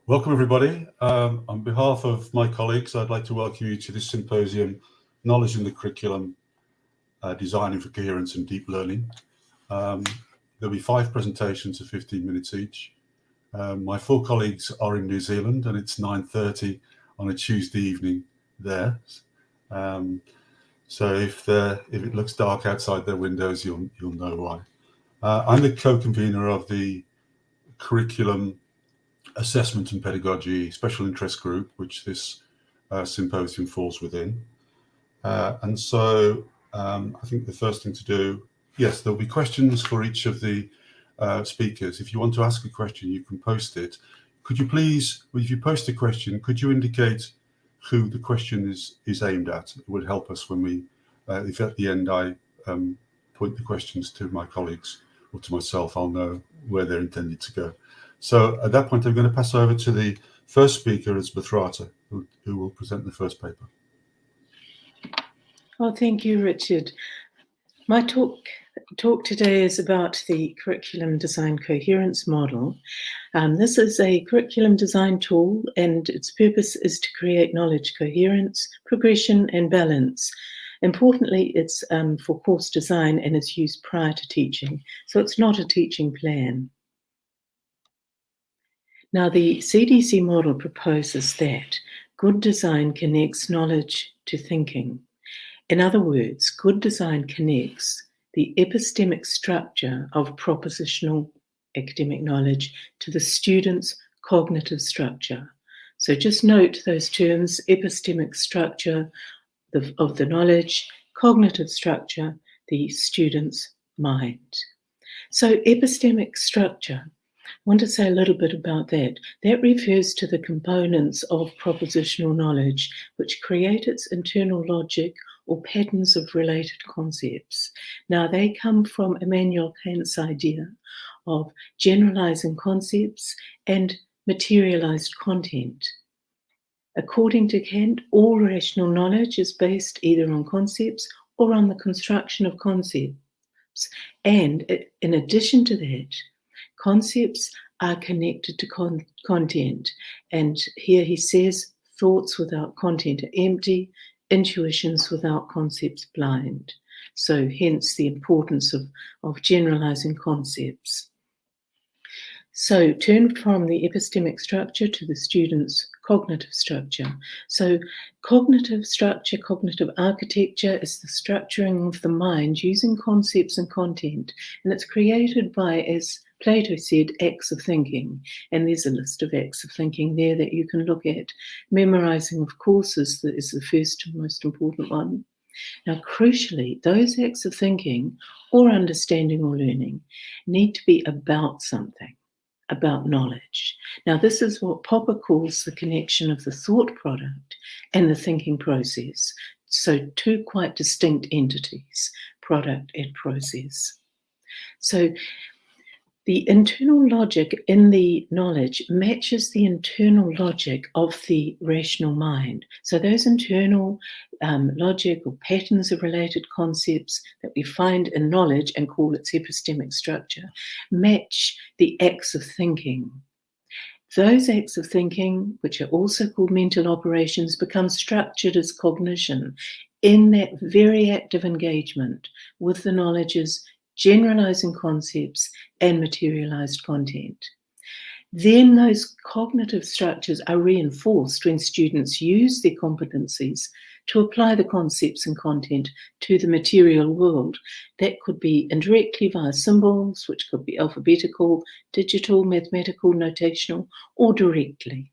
Welcome, everybody. On behalf of my colleagues, I'd like to welcome you to this symposium, Knowledge in the Curriculum, Designing for Coherence and Deep Learning. There'll be 5 presentations of 15 minutes each. My 4 colleagues are in New Zealand, and it's 9:30 on a Tuesday evening there. So if it looks dark outside their windows, you'll know why. I'm the co-convener of the Curriculum Assessment and Pedagogy Special Interest Group, which this symposium falls within. And so I think the first thing to do, yes, there'll be questions for each of the speakers. If you want to ask a question, you can post it. Could you please, if you post a question, could you indicate who the question is aimed at? It would help us when we, if at the end I point the questions to my colleagues or to myself, I'll know where they're intended to go. So at that point, I'm going to pass over to the first speaker, is Bethrata, who will present the first paper. Well, thank you, Richard. My talk today is about the curriculum design coherence model. This is a curriculum design tool, and its purpose is to create knowledge coherence, progression, and balance. Importantly, it's for course design and is used prior to teaching, so it's not a teaching plan. Now, the CDC model proposes that good design connects knowledge to thinking. In other words, good design connects the epistemic structure of propositional academic knowledge to the student's cognitive structure. So just note those terms: epistemic structure of the knowledge, cognitive structure, the student's mind. So epistemic structure, I want to say a little bit about that. That refers to the components of propositional knowledge which create its internal logic or patterns of related concepts. Now, they come from Immanuel Kant's idea of generalizing concepts and materialized content. According to Kant, all rational knowledge is based either on concepts or on the construction of concepts. And in addition to that, concepts are connected to content. And here he says, thoughts without content are empty, intuitions without concepts blind. So hence the importance of generalizing concepts. So turn from the epistemic structure to the student's cognitive structure. So cognitive structure, cognitive architecture is the structuring of the mind using concepts and content. And it's created by, as Plato said, acts of thinking. And there's a list of acts of thinking there that you can look at. Memorizing of courses is the first and most important one. Now, crucially, those acts of thinking or understanding or learning need to be about something, about knowledge. Now, this is what Popper calls the connection of the thought product and the thinking process. So 2 quite distinct entities, product and process. So the internal logic in the knowledge matches the internal logic of the rational mind. So those internal logic or patterns of related concepts that we find in knowledge and call its epistemic structure match the acts of thinking. Those acts of thinking, which are also called mental operations, become structured as cognition in that very active engagement with the knowledge's generalizing concepts and materialized content. Then those cognitive structures are reinforced when students use their competencies to apply the concepts and content to the material world. That could be indirectly via symbols, which could be alphabetical, digital, mathematical, notational, or directly.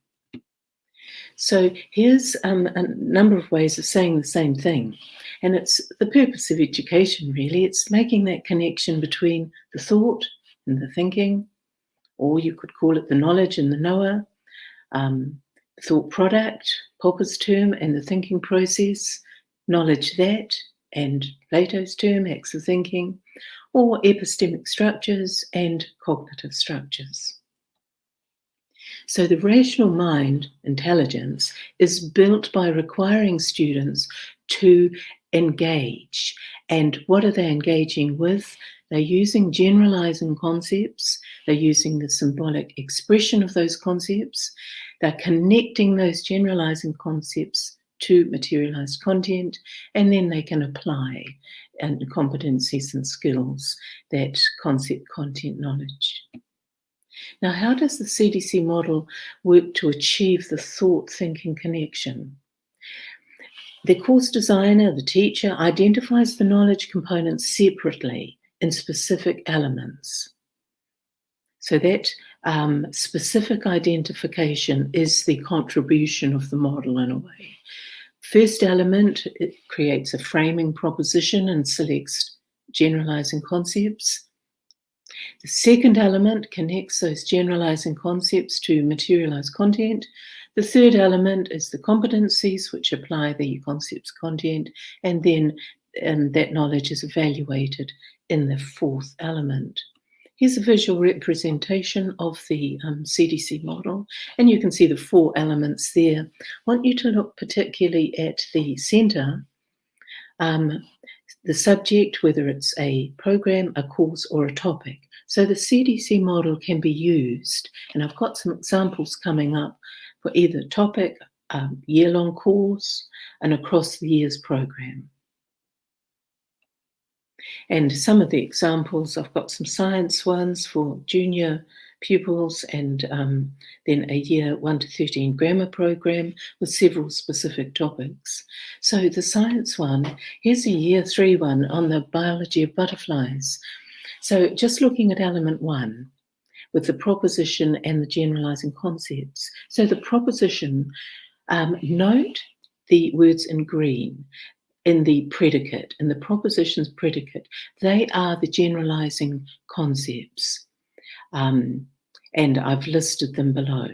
So here's a number of ways of saying the same thing. And it's the purpose of education, really. It's making that connection between the thought and the thinking, or you could call it the knowledge and the knower, thought product, Popper's term, and the thinking process, knowledge that, and Plato's term, acts of thinking, or epistemic structures and cognitive structures. So the rational mind, intelligence, is built by requiring students to engage. And what are they engaging with? They're using generalizing concepts. They're using the symbolic expression of those concepts. They're connecting those generalizing concepts to materialized content, and then they can apply and competencies and skills that concept content knowledge. Now, how does the CDC model work to achieve the thought-thinking connection? The course designer, the teacher, identifies the knowledge components separately in specific elements. So that specific identification is the contribution of the model in a way. First element, it creates a framing proposition and selects generalizing concepts. The second element connects those generalizing concepts to materialized content. The third element is the competencies, which apply the concept's content, and then that knowledge is evaluated in the fourth element. Here's a visual representation of the CDC model, and you can see the four elements there. I want you to look particularly at the center, the subject, whether it's a program, a course, or a topic. So the CDC model can be used, and I've got some examples coming up for either topic, year-long course, and across the year's program. And some of the examples, I've got some science ones for junior pupils, and then a year 1 to 13 grammar program with several specific topics. So the science one, here's a year 3 one on the biology of butterflies. So just looking at element 1 with the proposition and the generalizing concepts. So the proposition, note the words in green in the predicate, in the proposition's predicate. They are the generalizing concepts. And I've listed them below.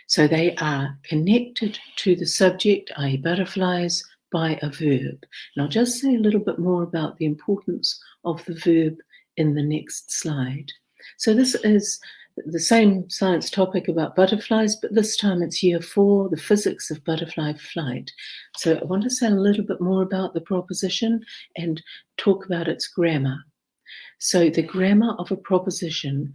So they are connected to the subject, i.e. butterflies, by a verb. And I'll just say a little bit more about the importance of the verb in the next slide. So this is the same science topic about butterflies, but this time it's year 4, the physics of butterfly flight. So I want to say a little bit more about the proposition and talk about its grammar. So the grammar of a proposition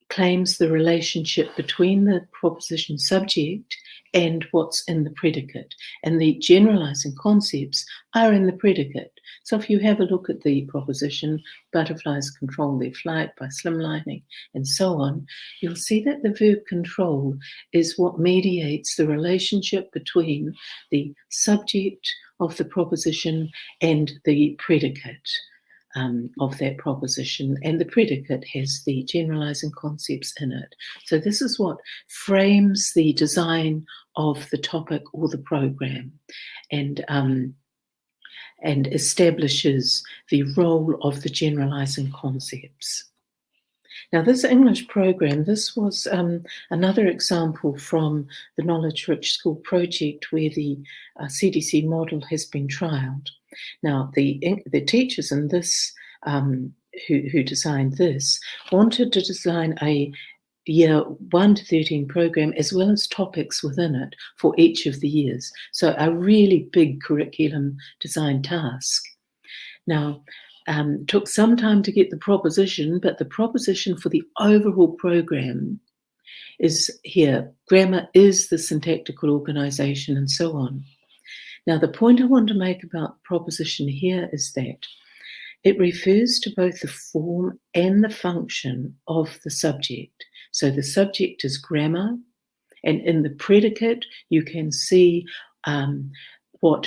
claims the relationship between the proposition subject and what's in the predicate. And the generalizing concepts are in the predicate. So if you have a look at the proposition, butterflies control their flight by slimlining and so on, you'll see that the verb control is what mediates the relationship between the subject of the proposition and the predicate of that proposition, and the predicate has the generalizing concepts in it. So this is what frames the design of the topic or the program, and establishes the role of the generalizing concepts. Now, this English program, this was another example from the Knowledge Rich School project where the CDC model has been trialled. Now, the teachers in this, who designed this, wanted to design a year 1 to 13 program as well as topics within it for each of the years. So a really big curriculum design task. Now, took some time to get the proposition, but the proposition for the overall program is here. Grammar is the syntactical organization and so on. Now, the point I want to make about the proposition here is that it refers to both the form and the function of the subject. So the subject is grammar, and in the predicate, you can see all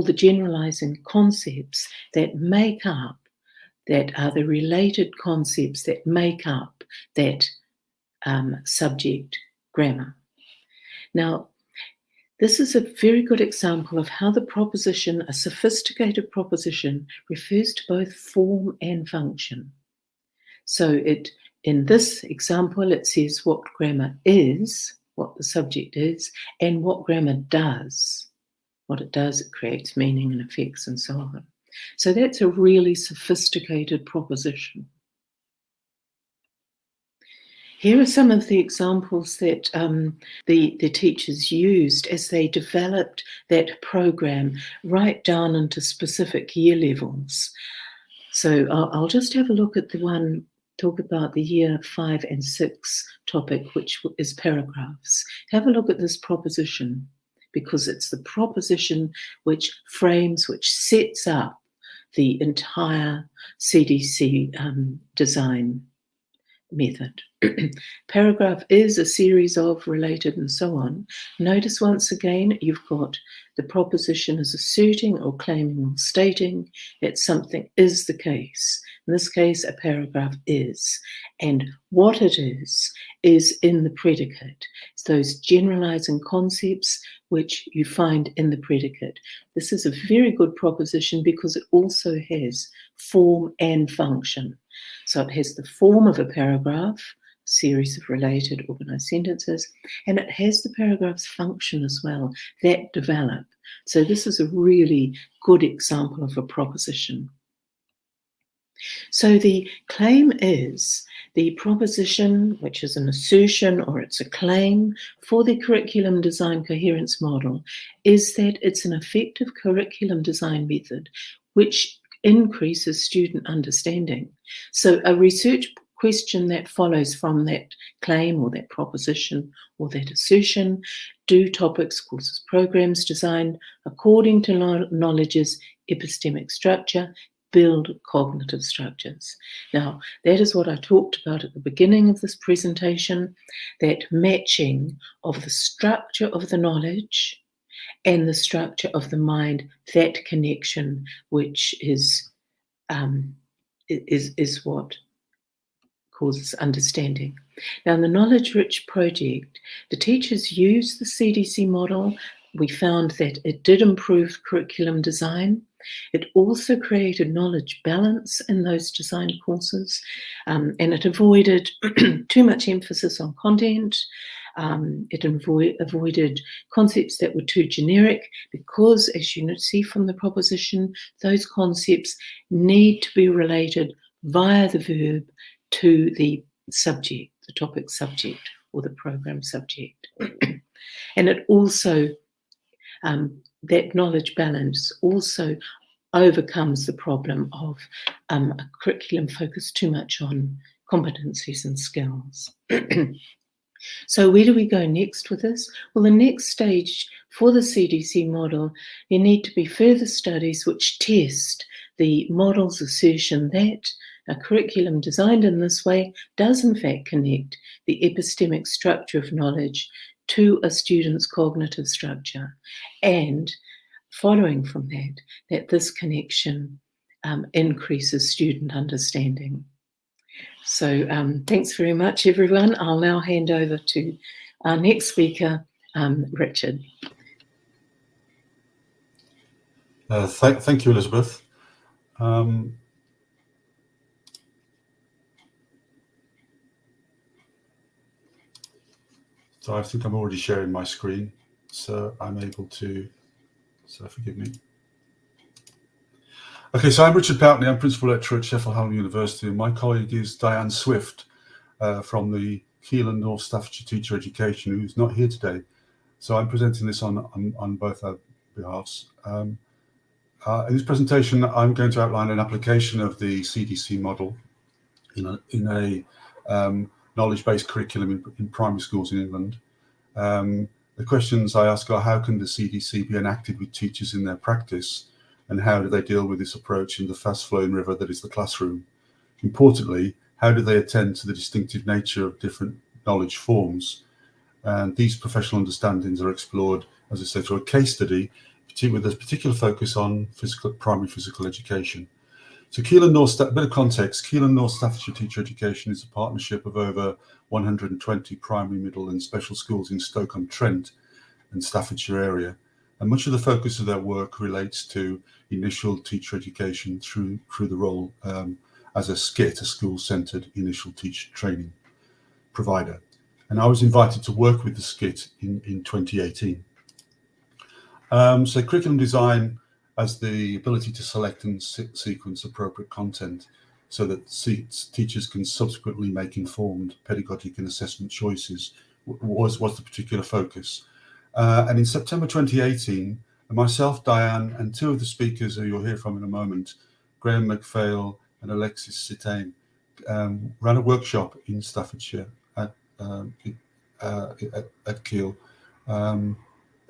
the generalizing concepts that make up, that are the related concepts that make up that subject grammar. Now, this is a very good example of how the proposition, a sophisticated proposition, refers to both form and function. So in this example, it says what grammar is, what the subject is, and what grammar does. What it does, it creates meaning and effects and so on. So that's a really sophisticated proposition. Here are some of the examples that the teachers used as they developed that program right down into specific year levels. So I'll just have a look at the talk about the year 5 and 6 topic, which is paragraphs. Have a look at this proposition, because it's the proposition which frames, which sets up the entire CDC design method. Paragraph is a series of, related, and so on. Notice once again, you've got the proposition is asserting or claiming or stating that something is the case. In this case, a paragraph is. And what it is in the predicate. It's those generalizing concepts which you find in the predicate. This is a very good proposition because it also has form and function. So it has the form of a paragraph, series of related organized sentences, and it has the paragraph's function as well, that develop. So this is a really good example of a proposition. So the claim is the proposition, which is an assertion or it's a claim for the curriculum design coherence model, is that it's an effective curriculum design method which increases student understanding. So a research question that follows from that claim or that proposition or that assertion: do topics, courses, programs designed according to knowledge's epistemic structure build cognitive structures? Now, that is what I talked about at the beginning of this presentation, that matching of the structure of the knowledge and the structure of the mind, that connection, which is what causes understanding. Now, in the Knowledge Rich project, the teachers used the CDC model. We found that it did improve curriculum design. It also created knowledge balance in those design courses, and it avoided too much emphasis on content. It avoided concepts that were too generic, because, as you see from the proposition, those concepts need to be related via the verb to the subject, the topic subject or the program subject. And it also, that knowledge balance also overcomes the problem of a curriculum focused too much on competencies and skills. So where do we go next with this? Well, the next stage for the CDC model, there need to be further studies which test the model's assertion that a curriculum designed in this way does in fact connect the epistemic structure of knowledge to a student's cognitive structure, and following from that, that this connection increases student understanding. So thanks very much, everyone. I'll now hand over to our next speaker, Richard. Thank you, Elizabeth. So I think I'm already sharing my screen, so I'm able to, so forgive me. Okay, so I'm Richard Pountney. I'm Principal Lecturer at Sheffield Hallam University, and my colleague is Diane Swift from the Keelan North Staffordshire Teacher Education, who's not here today. So I'm presenting this on both our behalves. In this presentation, I'm going to outline an application of the CDC model in a knowledge-based curriculum in primary schools in England. The questions I ask are: how can the CDC be enacted with teachers in their practice, and how do they deal with this approach in the fast-flowing river that is the classroom? Importantly, how do they attend to the distinctive nature of different knowledge forms? And these professional understandings are explored, as I said, through a case study, with a particular focus on primary physical education. So Keelan North, a bit of context, Keelan North Staffordshire Teacher Education is a partnership of over 120 primary, middle and special schools in Stoke-on-Trent and Staffordshire area. And much of the focus of their work relates to initial teacher education through the role as a SCIT, a school-centred initial teacher training provider. And I was invited to work with the SCIT in 2018. So curriculum design as the ability to select and sequence appropriate content so that teachers can subsequently make informed pedagogic and assessment choices was the particular focus. And in September 2018, myself, Diane, and two of the speakers who you'll hear from in a moment, Graham McPhail and Alexis Sitane, ran a workshop in Staffordshire at Keele,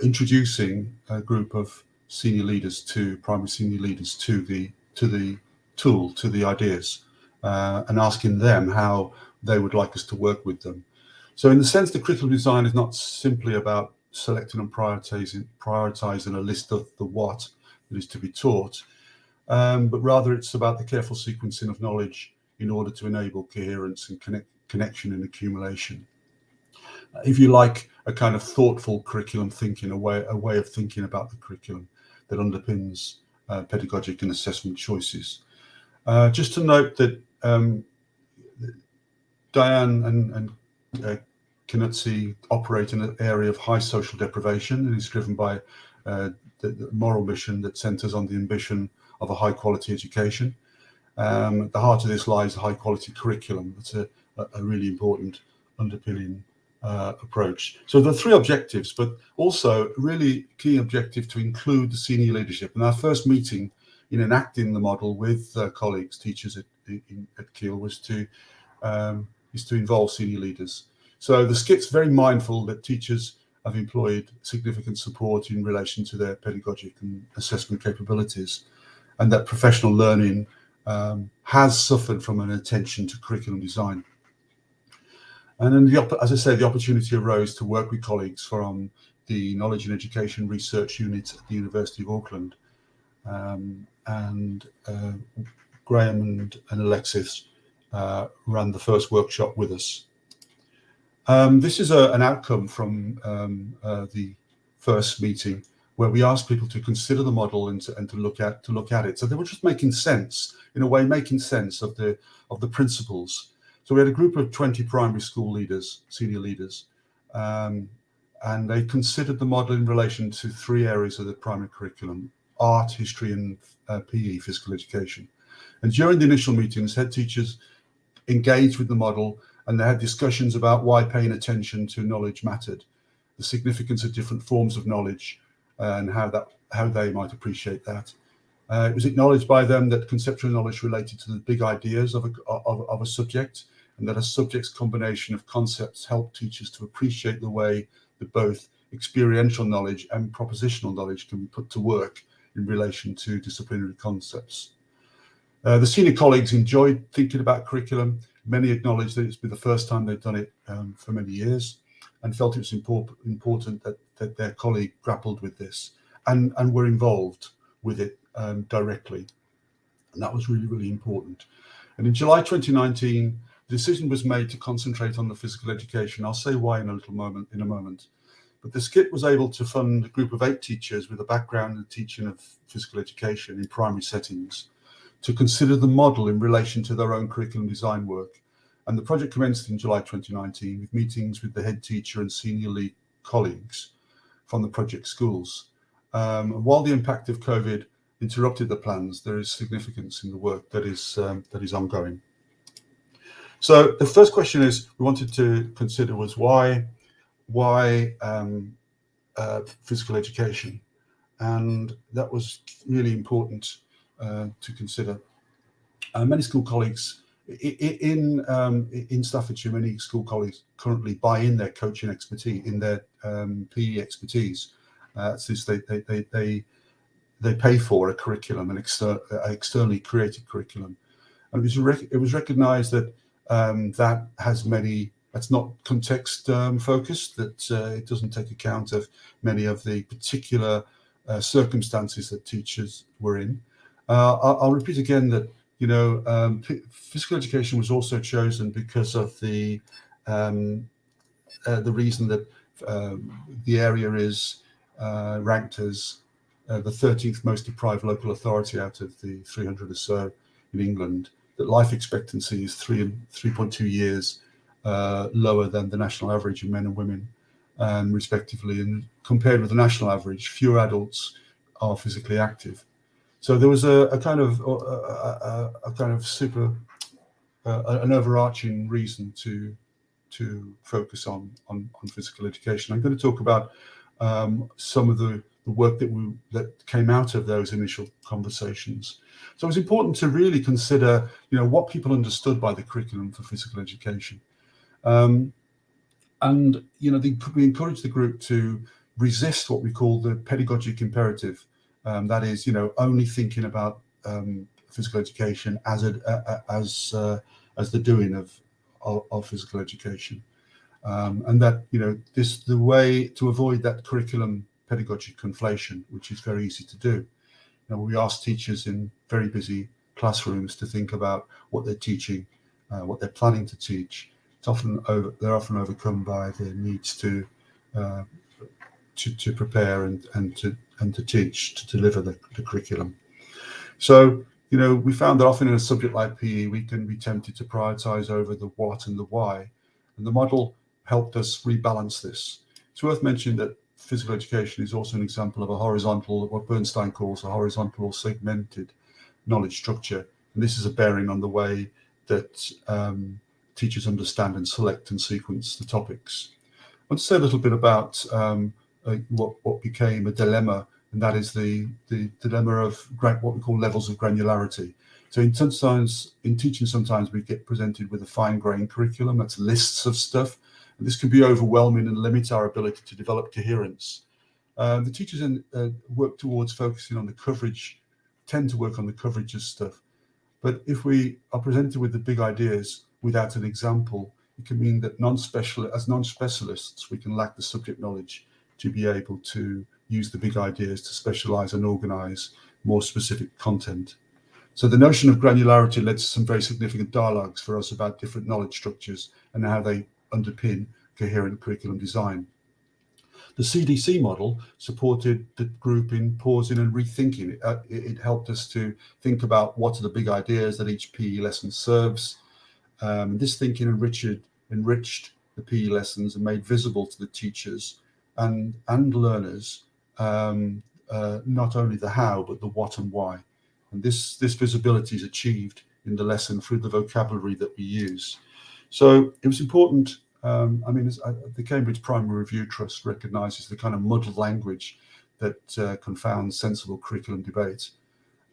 introducing a group of primary senior leaders to the tool, to the ideas, and asking them how they would like us to work with them. So in the sense, the curriculum design is not simply about selecting and prioritizing a list of the what that is to be taught, but rather it's about the careful sequencing of knowledge in order to enable coherence and connection and accumulation. If you like, a kind of thoughtful curriculum thinking, a way of thinking about the curriculum that underpins pedagogic and assessment choices. Just to note that Diane and Knutzi operate in an area of high social deprivation, and is driven by the moral mission that centres on the ambition of a high quality education. At the heart of this lies a high quality curriculum. That's a really important underpinning approach. So there are three objectives, but also a really key objective to include the senior leadership. And our first meeting in enacting the model with colleagues, teachers at Keele, was to involve senior leaders. So the skit's very mindful that teachers have employed significant support in relation to their pedagogic and assessment capabilities, and that professional learning has suffered from an attention to curriculum design. And then, as I say, the opportunity arose to work with colleagues from the Knowledge and Education Research Unit at the University of Auckland, and Graham and Alexis ran the first workshop with us. This is an outcome from the first meeting, where we asked people to consider the model and to look at it. So they were just making sense, in a way, making sense of the principles. So we had a group of 20 primary school leaders, senior leaders, and they considered the model in relation to three areas of the primary curriculum: art, history, and PE, physical education. And during the initial meetings, head teachers engaged with the model, and they had discussions about why paying attention to knowledge mattered, the significance of different forms of knowledge, and how they might appreciate that. It was acknowledged by them that conceptual knowledge related to the big ideas of a subject, and that a subject's combination of concepts helped teachers to appreciate the way that both experiential knowledge and propositional knowledge can be put to work in relation to disciplinary concepts. The senior colleagues enjoyed thinking about curriculum. Many acknowledged that it's been the first time they've done it for many years, and felt it was important that their colleague grappled with this and were involved with it directly. And that was really, really important. And in July 2019, the decision was made to concentrate on the physical education. I'll say why in a moment. But the skit was able to fund a group of 8 teachers with a background in teaching of physical education in primary settings to consider the model in relation to their own curriculum design work. And the project commenced in July 2019 with meetings with the head teacher and senior lead colleagues from the project schools. While the impact of COVID interrupted the plans, there is significance in the work that is ongoing. So the first question we wanted to consider was why physical education, and that was really important to consider. Many school colleagues in Staffordshire, many school colleagues currently buy in their coaching expertise, in their PE expertise, since they pay for a curriculum, an externally created curriculum, and it was recognised that that has many. That's not context focused. That it doesn't take account of many of the particular circumstances that teachers were in. I'll repeat again that physical education was also chosen because of the reason that the area is ranked as the 13th most deprived local authority out of the 300 or so in England. That life expectancy is 3.2 years lower than the national average in men and women, respectively. And compared with the national average, fewer adults are physically active. So there was an overarching reason to focus on physical education. I'm going to talk about some of the work that came out of those initial conversations. So it was important to really consider, what people understood by the curriculum for physical education. And we encouraged the group to resist what we call the pedagogic imperative. That is, only thinking about physical education as the doing of physical education, and that the way to avoid that curriculum pedagogic conflation, which is very easy to do. We ask teachers in very busy classrooms to think about what they're teaching, what they're planning to teach. They're often overcome by the needs to prepare and to teach, to deliver the curriculum. So we found that often in a subject like PE, we can be tempted to prioritize over the what and the why, and the model helped us rebalance this. It's worth mentioning that physical education is also an example of a horizontal, what Bernstein calls a horizontal or segmented knowledge structure, and this is a bearing on the way that teachers understand and select and sequence the topics. I want to say a little bit about what became a dilemma, and that is the dilemma of what we call levels of granularity. So in teaching, sometimes we get presented with a fine-grained curriculum that's lists of stuff, and this can be overwhelming and limit our ability to develop coherence. The teachers work towards focusing on the coverage, tend to work on the coverage of stuff. But if we are presented with the big ideas without an example, it can mean that as non-specialists, we can lack the subject knowledge to be able to use the big ideas to specialize and organize more specific content. So the notion of granularity led to some very significant dialogues for us about different knowledge structures and how they underpin coherent curriculum design. The CDC model supported the group in pausing and rethinking. It helped us to think about what are the big ideas that each PE lesson serves. This thinking enriched the PE lessons and made visible to the teachers and learners not only the how, but the what and why. And this visibility is achieved in the lesson through the vocabulary that we use. So it was important. The Cambridge Primary Review Trust recognises the kind of muddled language that confounds sensible curriculum debate.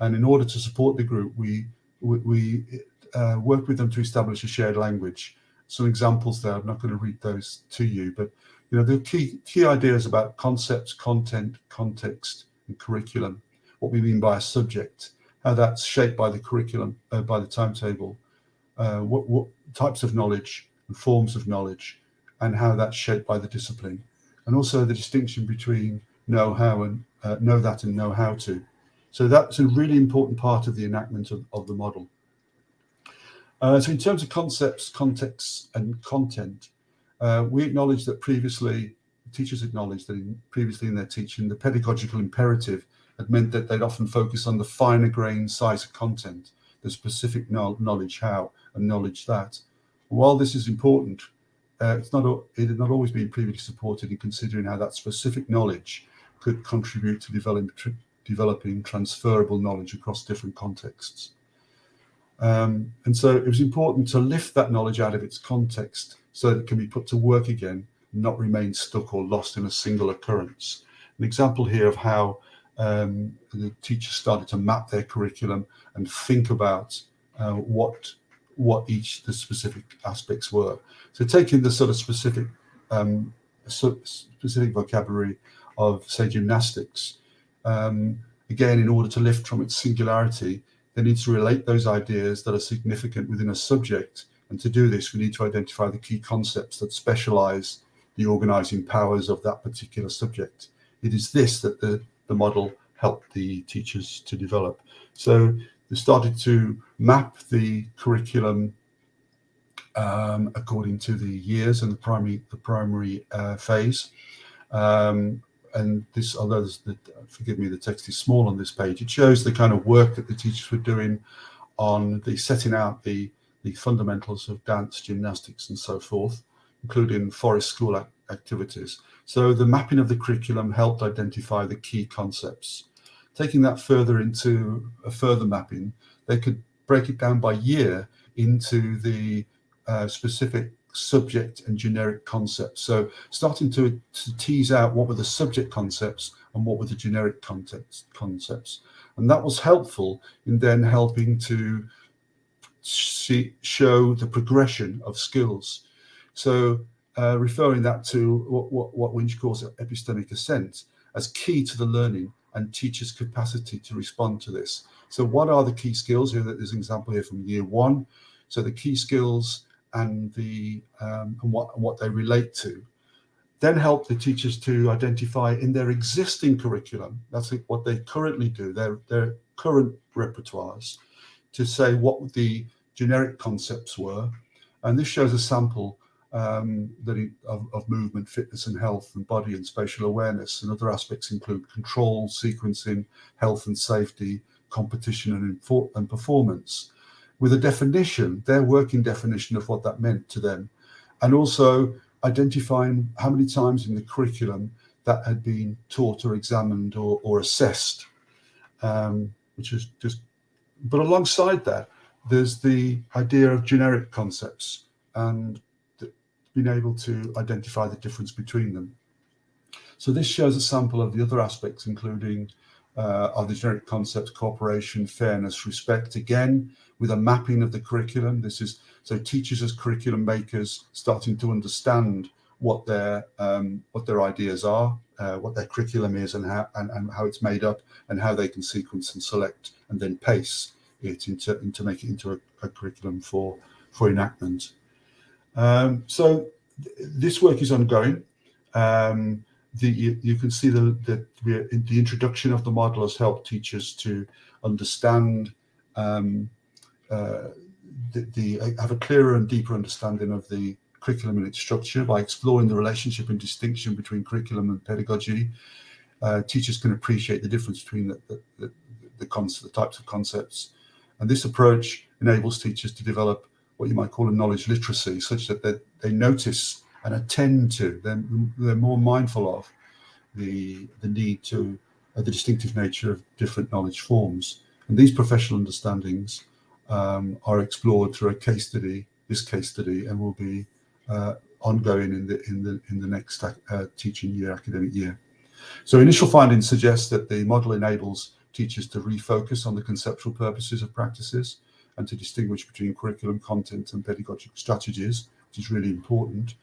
And in order to support the group, we worked with them to establish a shared language. Some examples there, I'm not going to read those to you, but the key ideas about concepts, content, context, and curriculum, what we mean by a subject, how that's shaped by the curriculum, by the timetable, what types of knowledge and forms of knowledge, and how that's shaped by the discipline, and also the distinction between know how and know that and know how to. So that's a really important part of the enactment of the model. So in terms of concepts, contexts, and content, we acknowledge that teachers acknowledged that previously in their teaching, the pedagogical imperative had meant that they'd often focus on the finer grained size of content, the specific knowledge how and knowledge that. While this is important, it had not always been previously supported in considering how that specific knowledge could contribute to developing transferable knowledge across different contexts. And so it was important to lift that knowledge out of its context so that it can be put to work again and not remain stuck or lost in a single occurrence. An example here of how the teachers started to map their curriculum and think about what the specific aspects were. So taking the sort of specific vocabulary of, say, gymnastics, again, in order to lift from its singularity, they need to relate those ideas that are significant within a subject. And to do this, we need to identify the key concepts that specialize the organizing powers of that particular subject. It is this that the model helped the teachers to develop. So they started to map the curriculum according to the years and the primary phase. And this, although forgive me, the text is small on this page, it shows the kind of work that the teachers were doing on the setting out the fundamentals of dance, gymnastics, and so forth, including forest school activities. So the mapping of the curriculum helped identify the key concepts. Taking that further into a further mapping, they could break it down by year into the specific subject and generic concepts. So starting to tease out what were the subject concepts, and what were the generic concepts. And that was helpful in then helping to show the progression of skills. So referring that to what Winch calls epistemic assent as key to the learning and teachers' capacity to respond to this. So what are the key skills? Here, there's an example here from year 1. So the key skills and what they relate to. Then help the teachers to identify in their existing curriculum, that's what they currently do, their current repertoires, to say what the generic concepts were. And this shows a sample of movement, fitness and health, and body and spatial awareness. And other aspects include control, sequencing, health and safety, competition and performance, with a definition, their working definition of what that meant to them. And also identifying how many times in the curriculum that had been taught or examined or assessed, which is just, but alongside that, there's the idea of generic concepts and being able to identify the difference between them. So this shows a sample of the other aspects, including of the generic concepts: cooperation, fairness, respect, again, with a mapping of the curriculum. This is so teachers as curriculum makers starting to understand what their ideas are, what their curriculum is, and how it's made up, and how they can sequence and select and then pace it into make it into a curriculum for enactment. So this work is ongoing. You can see the introduction of the model has helped teachers to understand, have a clearer and deeper understanding of the curriculum and its structure. By exploring the relationship and distinction between curriculum and pedagogy, teachers can appreciate the difference between the types of concepts. And this approach enables teachers to develop what you might call a knowledge literacy, such that they notice and attend to, they're more mindful of the need to the distinctive nature of different knowledge forms. And these professional understandings are explored through this case study, and will be ongoing in the next teaching year, academic year. So initial findings suggest that the model enables teachers to refocus on the conceptual purposes of practices and to distinguish between curriculum content and pedagogical strategies, which is really important.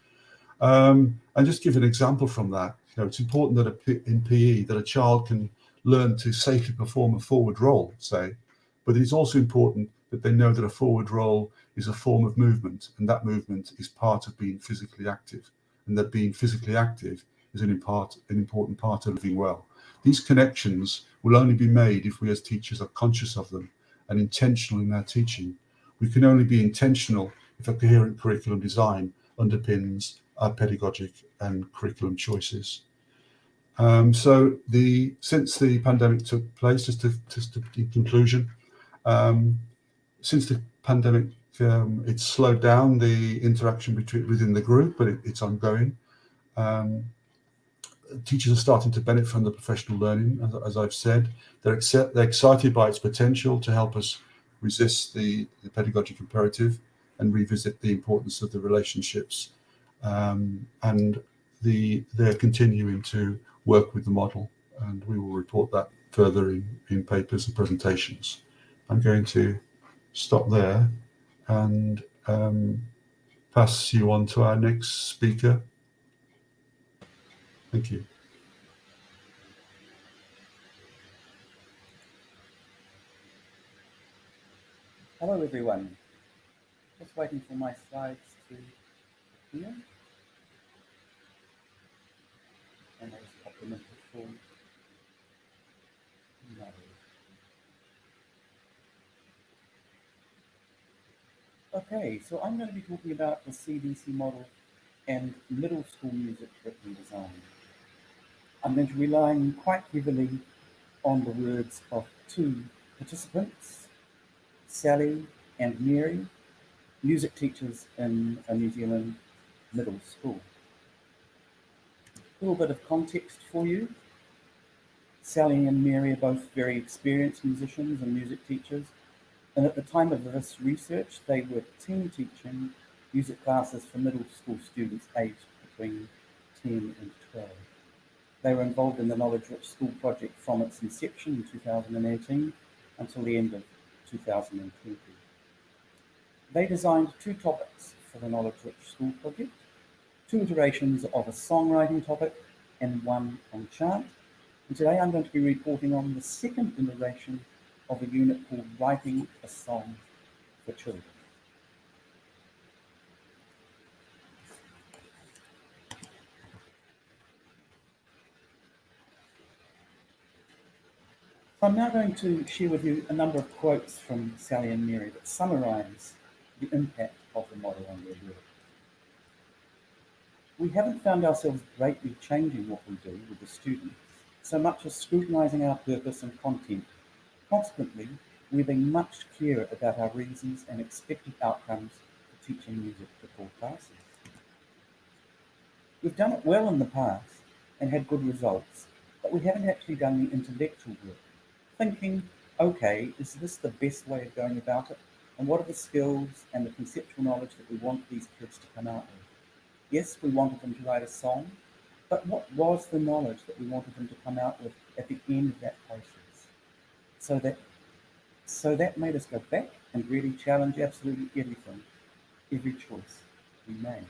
And just give an example from that. It's important that in PE that a child can learn to safely perform a forward roll, say, but it's also important that they know that a forward roll is a form of movement, and that movement is part of being physically active, and that being physically active is an important part of living well. These connections will only be made if we as teachers are conscious of them and intentional in our teaching. We can only be intentional if a coherent curriculum design underpins our pedagogic and curriculum choices. So since the pandemic took place, just in conclusion, since the pandemic, it's slowed down the interaction within the group, but it's ongoing. Teachers are starting to benefit from the professional learning, as I've said. They're excited by its potential to help us resist the pedagogic imperative and revisit the importance of the relationships. And they're continuing to work with the model, and we will report that further in papers and presentations. I'm going to stop there and pass you on to our next speaker. Thank you. Hello everyone, just waiting for my slides to appear, and I'll just pop them into full. No. Okay, so I'm going to be talking about the CDC model and middle school music curriculum design. I'm going to be relying quite heavily on the words of two participants, Sally and Mary, music teachers in a New Zealand middle school. A little bit of context for you. Sally and Mary are both very experienced musicians and music teachers, and at the time of this research, they were team teaching music classes for middle school students aged between 10 and 12. They were involved in the Knowledge Rich School project from its inception in 2018 until the end of 2020. They designed 2 topics for the Knowledge Rich School project, 2 iterations of a songwriting topic and 1 on chant. And today I'm going to be reporting on the second iteration of a unit called Writing a Song for Children. So I'm now going to share with you a number of quotes from Sally and Mary that summarise the impact of the model on their work. We haven't found ourselves greatly changing what we do with the students, so much as scrutinising our purpose and content. Consequently, we're being much clearer about our reasons and expected outcomes for teaching music to core classes. We've done it well in the past and had good results, but we haven't actually done the intellectual work, thinking, okay, is this the best way of going about it? And what are the skills and the conceptual knowledge that we want these kids to come out with? Yes, we wanted them to write a song, but what was the knowledge that we wanted them to come out with at the end of that process? So that made us go back and really challenge absolutely everything, every choice we made.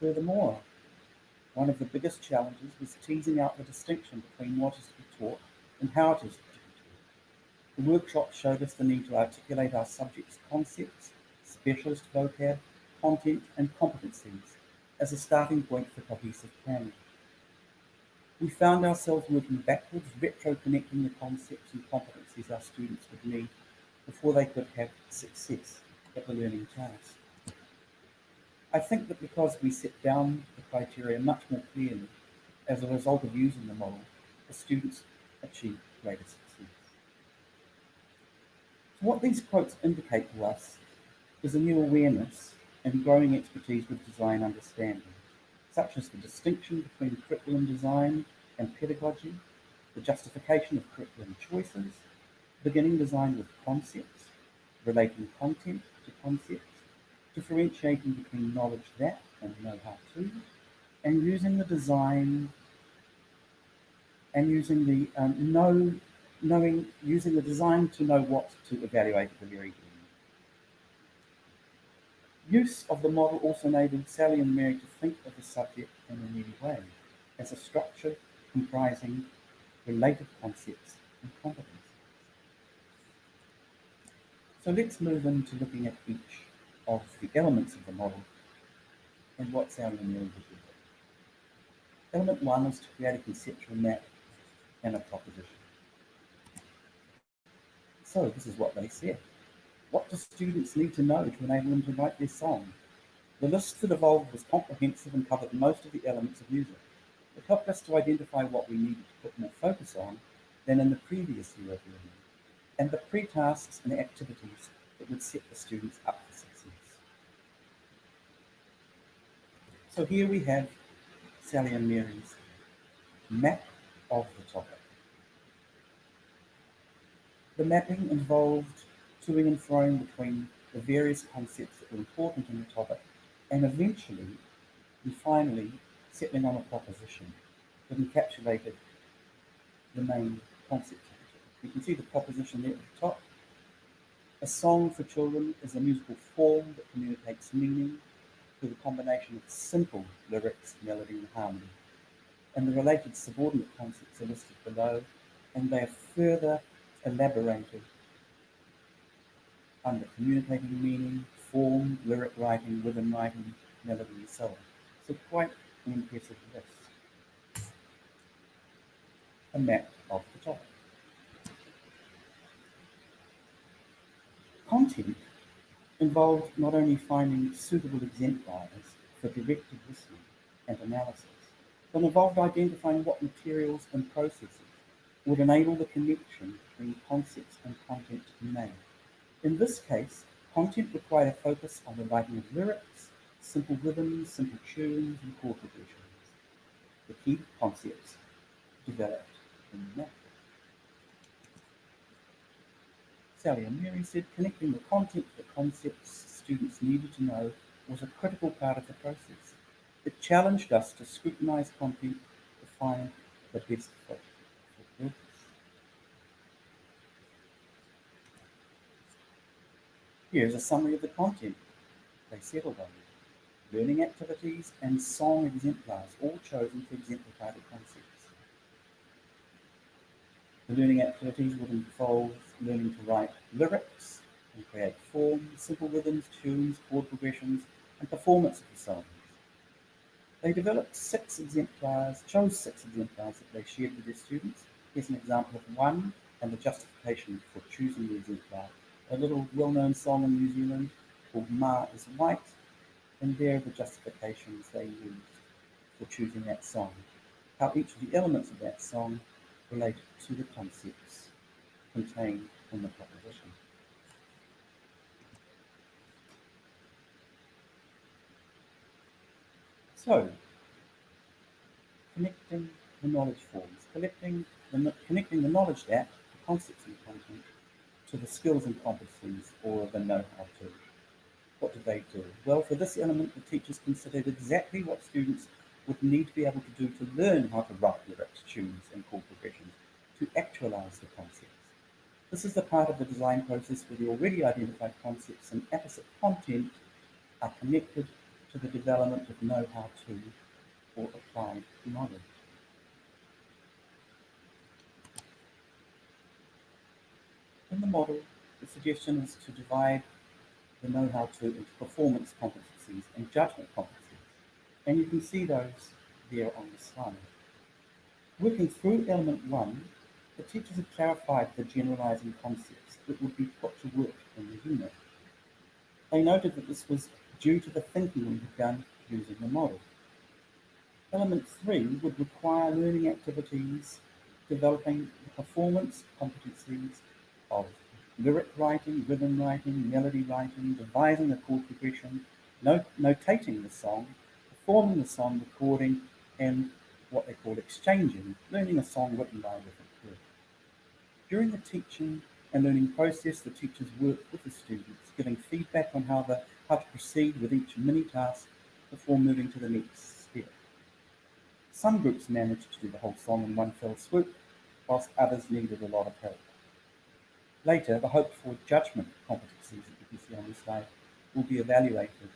Furthermore, one of the biggest challenges was teasing out the distinction between what is to be taught and how it is to be taught. The workshop showed us the need to articulate our subject's concepts, specialist vocab, content and competencies as a starting point for cohesive planning. We found ourselves working backwards, retro-connecting the concepts and competencies our students would need before they could have success at the learning task. I think that because we set down the criteria much more clearly as a result of using the model, the students achieve greater success. So what these quotes indicate to us is a new awareness and growing expertise with design understanding, such as the distinction between curriculum design and pedagogy, the justification of curriculum choices, beginning design with concepts, relating content to concepts, differentiating between knowledge that and know-how to, and using the design and using the using the design to know what to evaluate at the very end. Use of the model also enabled Sally and Mary to think of the subject in a new way, as a structure comprising related concepts and competencies. So let's move into looking at each of the elements of the model and what Sally and Mary did with it. Element 1 is to create a conceptual map and a proposition. So this is what they said. What do students need to know to enable them to write their song? The list that evolved was comprehensive and covered most of the elements of music. It helped us to identify what we needed to put more focus on than in the previous year of learning, and the pre-tasks and activities that would set the students up for success. So here we have Sally and Mary's map of the topic. The mapping involved toing and froing between the various concepts that were important in the topic, and eventually and finally settling on a proposition that encapsulated the main concept of the topic. You can see the proposition there at the top. A song for children is a musical form that communicates meaning through the combination of simple lyrics, melody and harmony. And the related subordinate concepts are listed below, and they are further elaborated under communicating meaning, form, lyric writing, rhythm writing, melody, and so on. So quite an impressive list. A map of the topic. Content involved not only finding suitable exemplars for directed listening and analysis, but involved identifying what materials and processes would enable the connection between concepts and content to be made. In this case, content required a focus on the writing of lyrics, simple rhythms, simple tunes, and chord progressions. The key concepts developed in the map. Sally and Mary said connecting the content to the concepts students needed to know was a critical part of the process. It challenged us to scrutinise content to find the best fit for purpose. Here's a summary of the content they settled on: learning activities and song exemplars, all chosen to exemplify the concepts. The learning activities would involve learning to write lyrics and create forms, simple rhythms, tunes, chord progressions, and performance of the songs. They developed chose 6 exemplars that they shared with their students. Here's an example of one and the justification for choosing the exemplar. A little well-known song in New Zealand called Ma is White, and there are the justifications they used for choosing that song. How each of the elements of that song related to the concepts contained in the proposition. So, connecting the knowledge forms, connecting the knowledge that, the concepts and content, to the skills and competencies, or the know-how to. What did they do? Well, for this element, the teachers considered exactly what students would need to be able to do to learn how to write lyrics, tunes, and chord progressions, to actualise the concepts. This is the part of the design process where the already identified concepts and apposite content are connected to the development of know-how to, or applied knowledge. In the model, the suggestion is to divide the know-how to into performance competencies and judgment competencies. And you can see those there on the slide. Working through element 1, the teachers have clarified the generalizing concepts that would be put to work in the unit. They noted that this was due to the thinking we had done using the model. Element 3 would require learning activities developing the performance competencies of lyric writing, rhythm writing, melody writing, devising a chord progression, notating the song, performing the song, recording, and what they call exchanging, learning a song written by a different group. During the teaching and learning process, the teachers work with the students, giving feedback on how to proceed with each mini-task before moving to the next step. Some groups managed to do the whole song in one fell swoop, whilst others needed a lot of help. Later, the hoped-for judgment competencies that you can see on this slide will be evaluated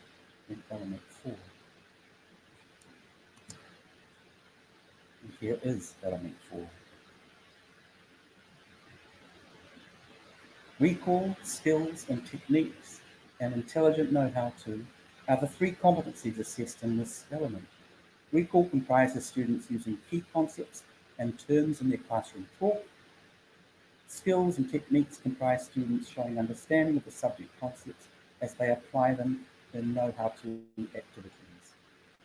in element 4. And here is element 4. Recall, skills and techniques, and intelligent know-how to are the 3 competencies assessed in this element. Recall comprises students using key concepts and terms in their classroom talk. Skills and techniques comprise students showing understanding of the subject concepts as they apply them in know-how to activities.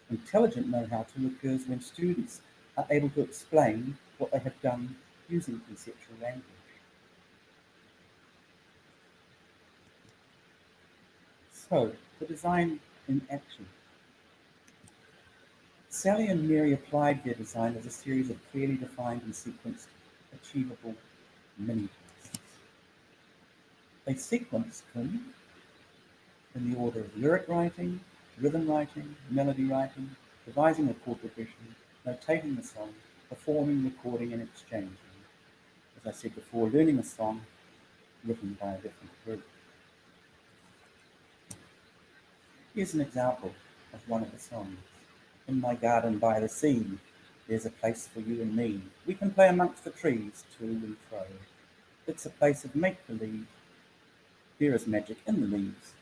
Intelligent know-how to occurs when students are able to explain what they have done using conceptual language. So, the design in action. Sally and Mary applied their design as a series of clearly defined and sequenced, achievable mini-tasks. They sequenced them in the order of lyric writing, rhythm writing, melody writing, devising a chord progression, notating the song, performing, recording, and exchanging. As I said before, learning a song written by a different group. Here's an example of one of the songs. In my garden by the sea, there's a place for you and me. We can play amongst the trees to and fro. It's a place of make-believe. There is magic in the leaves.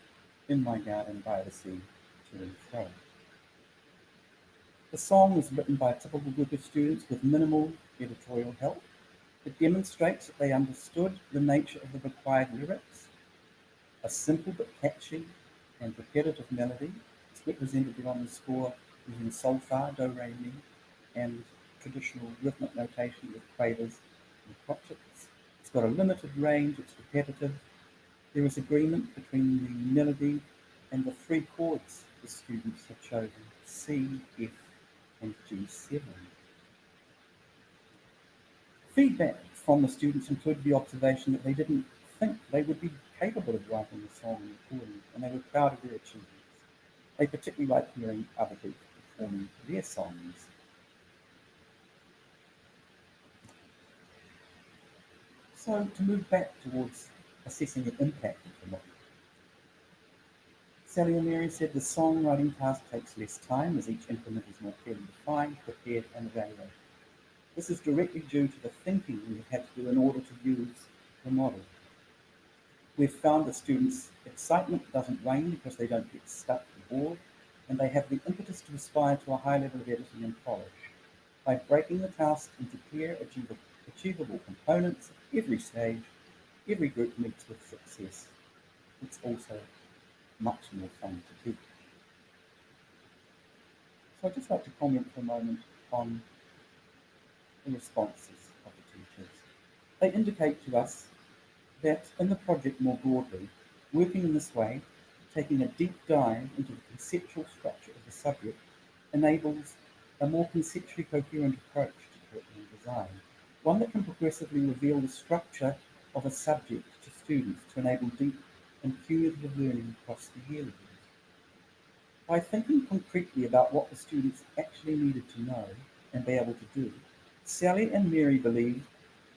In my garden by the sea, to and fro. The song was written by a typical group of students with minimal editorial help. It demonstrates that they understood the nature of the required lyrics. A simple but catchy and repetitive melody is represented there on the score using sol, fa, do, re, mi, and traditional rhythmic notation with quavers and crotchets. It's got a limited range, it's repetitive. There is agreement between the melody and the 3 chords the students have chosen, C, F, and G7. Feedback from the students included the observation that they didn't think they would be capable of writing the song and recording, and they were proud of their achievements. They particularly like hearing other groups performing their songs. So to move back towards assessing the impact of the model, Sally and Mary said the songwriting task takes less time as each implement is more clearly defined, prepared and evaluated. This is directly due to the thinking we have had to do in order to use the model. We've found that students' excitement doesn't wane because they don't get stuck or bored, and they have the impetus to aspire to a high level of editing and polish. By breaking the task into clear, achievable components at every stage, every group meets with success. It's also much more fun to do. So I'd just like to comment for a moment on the responses of the teachers. They indicate to us that in the project more broadly, working in this way, taking a deep dive into the conceptual structure of the subject, enables a more conceptually coherent approach to curriculum design, one that can progressively reveal the structure of a subject to students to enable deep and cumulative learning across the year levels. By thinking concretely about what the students actually needed to know and be able to do, Sally and Mary believed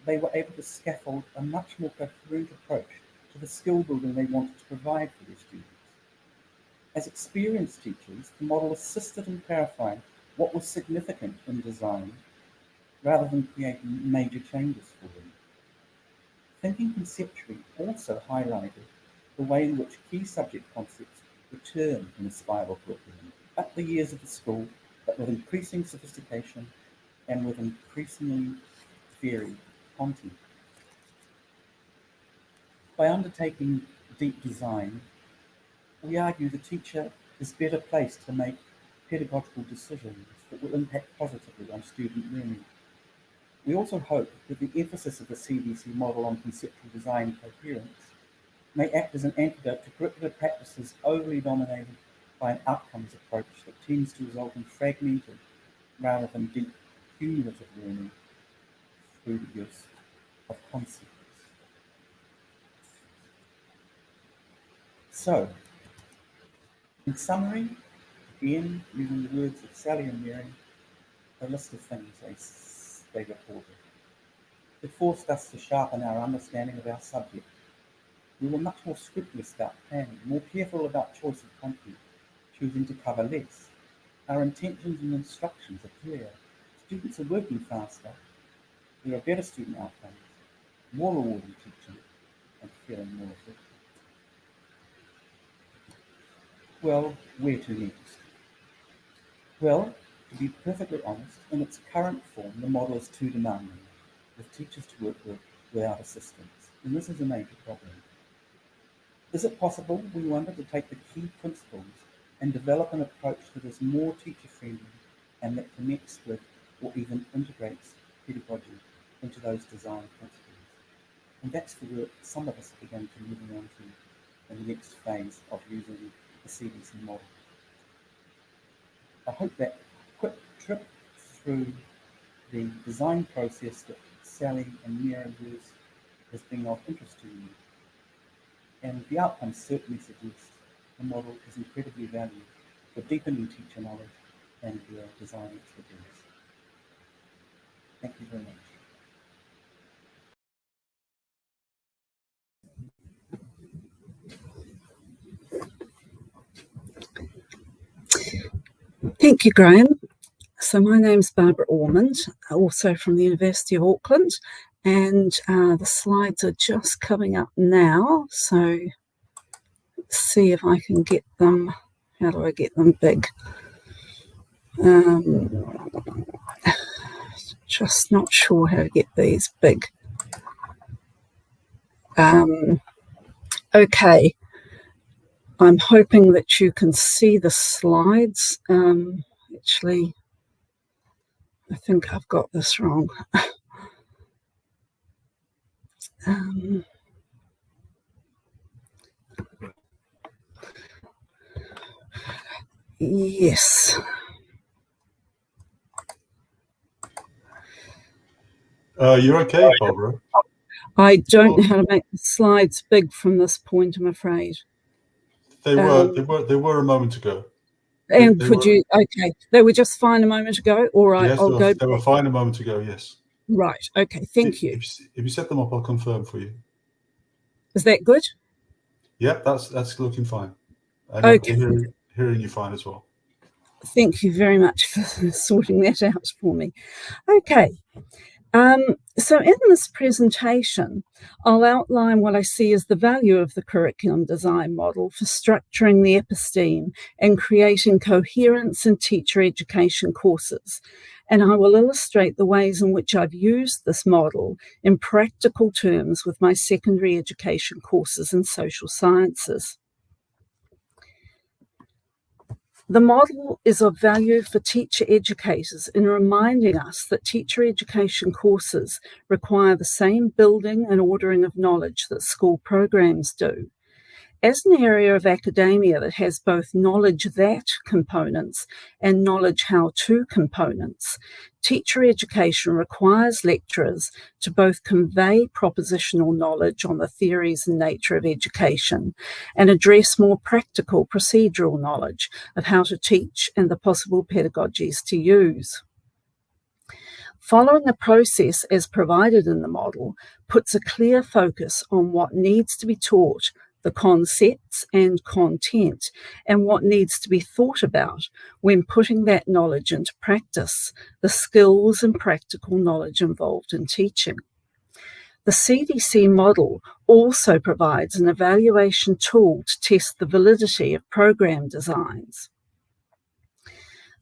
they were able to scaffold a much more coherent approach to the skill building they wanted to provide for their students. As experienced teachers, the model assisted in clarifying what was significant in design rather than creating major changes for them. Thinking conceptually also highlighted the way in which key subject concepts return in a spiral curriculum at the years of the school, but with increasing sophistication and with increasingly varied content. By undertaking deep design, we argue the teacher is better placed to make pedagogical decisions that will impact positively on student learning. We also hope that the emphasis of the CDC model on conceptual design coherence may act as an antidote to curricular practices overly dominated by an outcomes approach that tends to result in fragmented rather than deep cumulative learning through the use of concepts. So, in summary, again, using the words of Sally and Mary, a list of things they reported. It forced us to sharpen our understanding of our subject. We were much more scrupulous about planning, more careful about choice of content, choosing to cover less. Our intentions and instructions are clear. Students are working faster. There are better student outcomes, more rewarding teaching, and feeling more effective. Well, where to next? Well, to be perfectly honest, in its current form, the model is too demanding, with teachers to work with without assistance, and this is a major problem. Is it possible, we wonder, to take the key principles and develop an approach that is more teacher-friendly and that connects with or even integrates pedagogy into those design principles? And that's the work some of us are beginning to move on to in the next phase of using the CDC model. I hope that quick trip through the design process that Sally and Mira use has been of interest to you. And the outcomes certainly suggest the model is incredibly valued for deepening teacher knowledge and their design expertise. Thank you very much. Thank you, Graham. So my name's Barbara Ormond, also from the University of Auckland, and the slides are just coming up now. So let's see if I can get them. How do I get them big? Just not sure how to get these big. Okay. I'm hoping that you can see the slides. Actually, I think I've got this wrong. Yes. You're okay, Barbara. I don't know how to make the slides big from this point, I'm afraid. They were a moment ago. And They could were, you, okay, they were just fine a moment ago. All right, yes, I'll go. they were fine a moment ago, yes. Right, okay, thank you. If you set them up, I'll confirm for you. Is that good? Yep, that's looking fine. And Okay, hearing you fine as well. thank you very much for sorting that out for me. Okay, so in this presentation, I'll outline what I see as the value of the curriculum design model for structuring the episteme and creating coherence in teacher education courses. And I will illustrate the ways in which I've used this model in practical terms with my secondary education courses in social sciences. The model is of value for teacher educators in reminding us that teacher education courses require the same building and ordering of knowledge that school programs do. As an area of academia that has both knowledge that components and knowledge how to components, teacher education requires lecturers to both convey propositional knowledge on the theories and nature of education and address more practical procedural knowledge of how to teach and the possible pedagogies to use. Following a process as provided in the model puts a clear focus on what needs to be taught, the concepts and content, and what needs to be thought about when putting that knowledge into practice, the skills and practical knowledge involved in teaching. The CDC model also provides an evaluation tool to test the validity of program designs.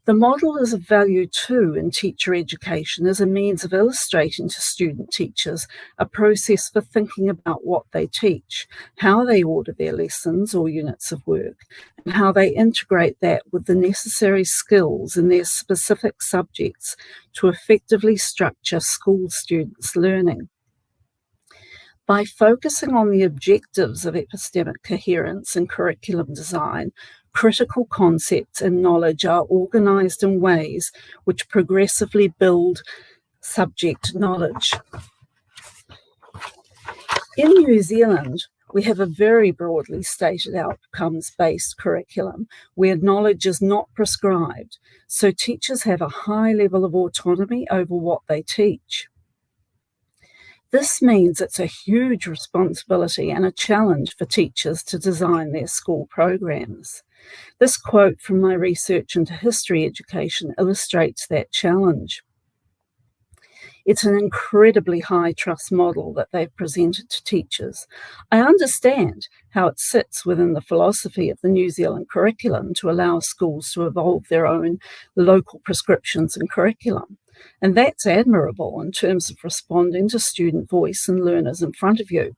The model is of value too in teacher education as a means of illustrating to student teachers a process for thinking about what they teach, how they order their lessons or units of work, and how they integrate that with the necessary skills in their specific subjects to effectively structure school students' learning. By focusing on the objectives of epistemic coherence and curriculum design, critical concepts and knowledge are organised in ways which progressively build subject knowledge. In New Zealand, we have a very broadly stated outcomes-based curriculum where knowledge is not prescribed, so teachers have a high level of autonomy over what they teach. This means it's a huge responsibility and a challenge for teachers to design their school programs. This quote from my research into history education illustrates that challenge. It's an incredibly high trust model that they've presented to teachers. I understand how it sits within the philosophy of the New Zealand curriculum to allow schools to evolve their own local prescriptions and curriculum. And that's admirable in terms of responding to student voice and learners in front of you.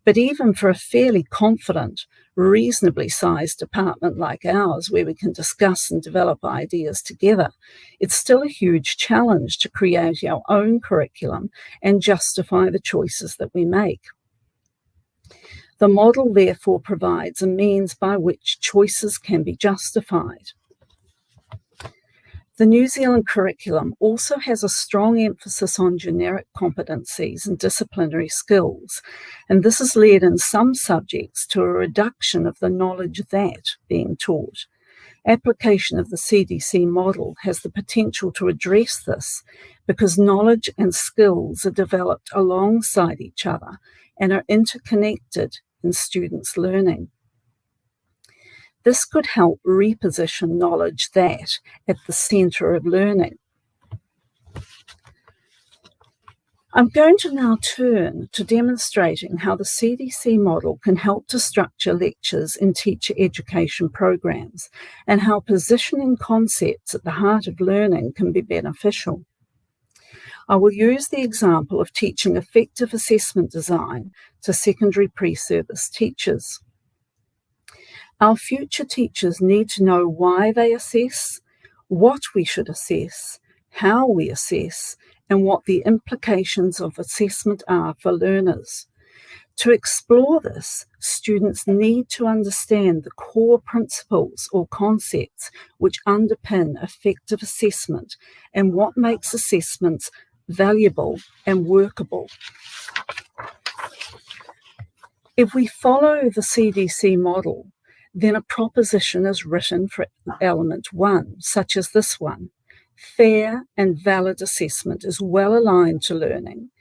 But even for a fairly confident, reasonably sized department like ours, where we can discuss and develop ideas together, it's still a huge challenge to create our own curriculum and justify the choices that we make. The model therefore provides a means by which choices can be justified. The New Zealand curriculum also has a strong emphasis on generic competencies and disciplinary skills, and this has led in some subjects to a reduction of the knowledge that being taught. Application of the CDC model has the potential to address this because knowledge and skills are developed alongside each other and are interconnected in students' learning. This could help reposition knowledge that at the centre of learning. I'm going to now turn to demonstrating how the CDC model can help to structure lectures in teacher education programs and how positioning concepts at the heart of learning can be beneficial. I will use the example of teaching effective assessment design to secondary pre-service teachers. Our future teachers need to know why they assess, what we should assess, how we assess, and what the implications of assessment are for learners. To explore this, students need to understand the core principles or concepts which underpin effective assessment and what makes assessments valuable and workable. If we follow the CDC model, then a proposition is written for element 1, such as this one. Fair and valid assessment is well aligned to learning,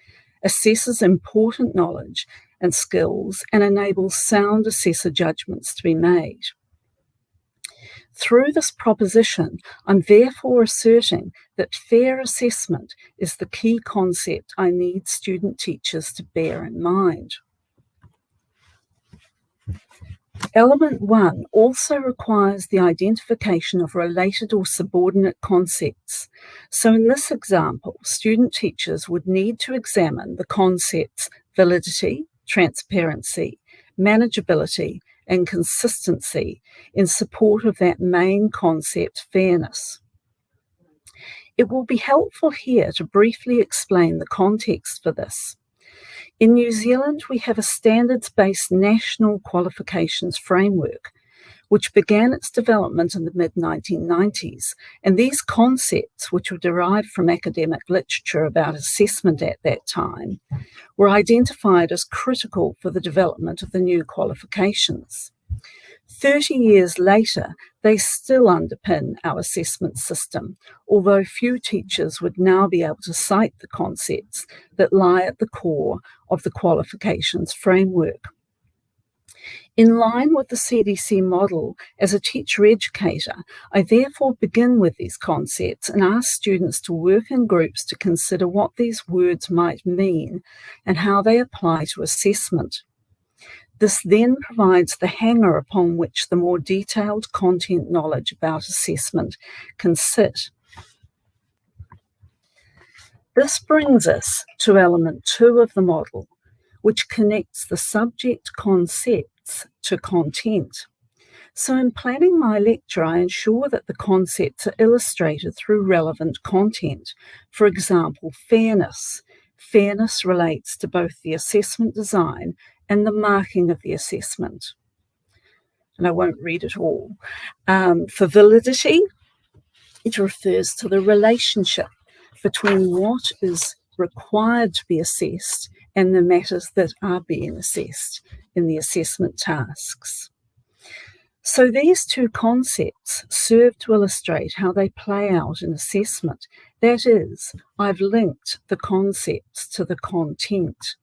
assesses important knowledge and skills, and enables sound assessor judgments to be made. Through this proposition, I'm therefore asserting that fair assessment is the key concept I need student teachers to bear in mind. Element 1 also requires the identification of related or subordinate concepts. So in this example, student teachers would need to examine the concepts validity, transparency, manageability, and consistency in support of that main concept, fairness. It will be helpful here to briefly explain the context for this. In New Zealand, we have a standards-based national qualifications framework, which began its development in the mid-1990s, and these concepts, which were derived from academic literature about assessment at that time, were identified as critical for the development of the new qualifications. 30 years later, they still underpin our assessment system, although few teachers would now be able to cite the concepts that lie at the core of the qualifications framework. In line with the CDC model, as a teacher educator, I therefore begin with these concepts and ask students to work in groups to consider what these words might mean and how they apply to assessment. This then provides the hanger upon which the more detailed content knowledge about assessment can sit. This brings us to element 2 of the model, which connects the subject concepts to content. So in planning my lecture, I ensure that the concepts are illustrated through relevant content. For example, fairness. Fairness relates to both the assessment design and the marking of the assessment. And I won't read it all. For validity, it refers to the relationship between what is required to be assessed and the matters that are being assessed in the assessment tasks. So these two concepts serve to illustrate how they play out in assessment. That is, I've linked the concepts to the content.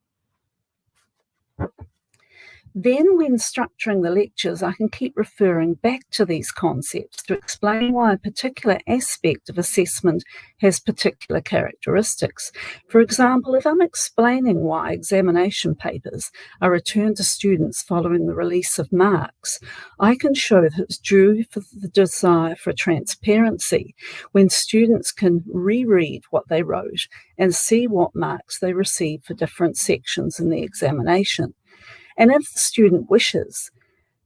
Then when structuring the lectures, I can keep referring back to these concepts to explain why a particular aspect of assessment has particular characteristics. For example, if I'm explaining why examination papers are returned to students following the release of marks, I can show that it's due for the desire for transparency when students can reread what they wrote and see what marks they received for different sections in the examination. And if the student wishes,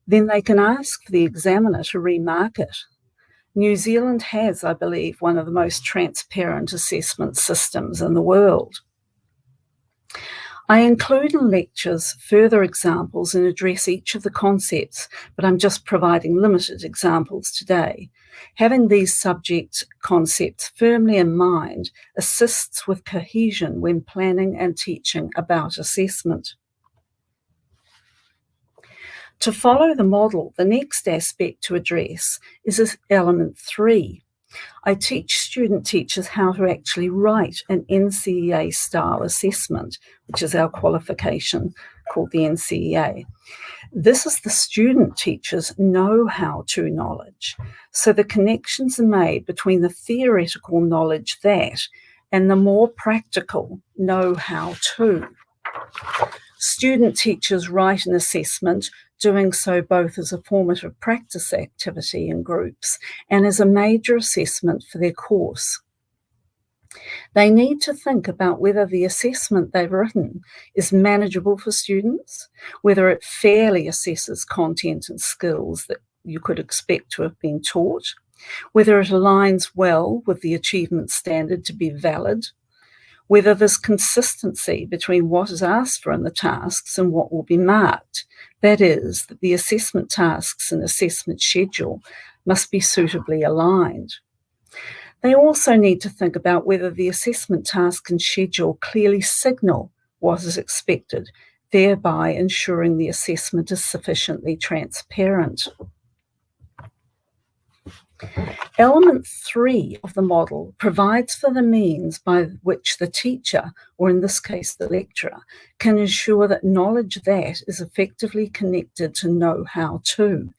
then they can ask the examiner to remark it. New Zealand has, I believe, one of the most transparent assessment systems in the world. I include in lectures further examples and address each of the concepts, but I'm just providing limited examples today. Having these subject concepts firmly in mind assists with cohesion when planning and teaching about assessment. To follow the model, the next aspect to address is element 3. I teach student teachers how to actually write an NCEA style assessment, which is our qualification called the NCEA. This is the student teacher's know-how-to knowledge. So the connections are made between the theoretical knowledge that and the more practical know-how-to. Student teachers write an assessment, doing so both as a formative practice activity in groups and as a major assessment for their course. They need to think about whether the assessment they've written is manageable for students, whether it fairly assesses content and skills that you could expect to have been taught, whether it aligns well with the achievement standard to be valid, whether there's consistency between what is asked for in the tasks and what will be marked. That is, that the assessment tasks and assessment schedule must be suitably aligned. They also need to think about whether the assessment task and schedule clearly signal what is expected, thereby ensuring the assessment is sufficiently transparent. Element 3 of the model provides for the means by which the teacher, or in this case the lecturer, can ensure that knowledge that is effectively connected to know-how to,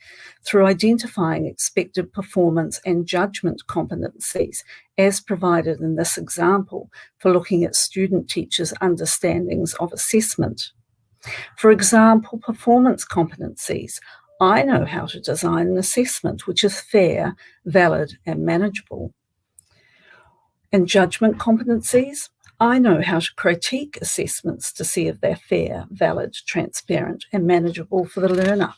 through identifying expected performance and judgment competencies, as provided in this example for looking at student-teachers' understandings of assessment. For example, performance competencies. I know how to design an assessment which is fair, valid, and manageable. And judgment competencies. I know how to critique assessments to see if they're fair, valid, transparent, and manageable for the learner.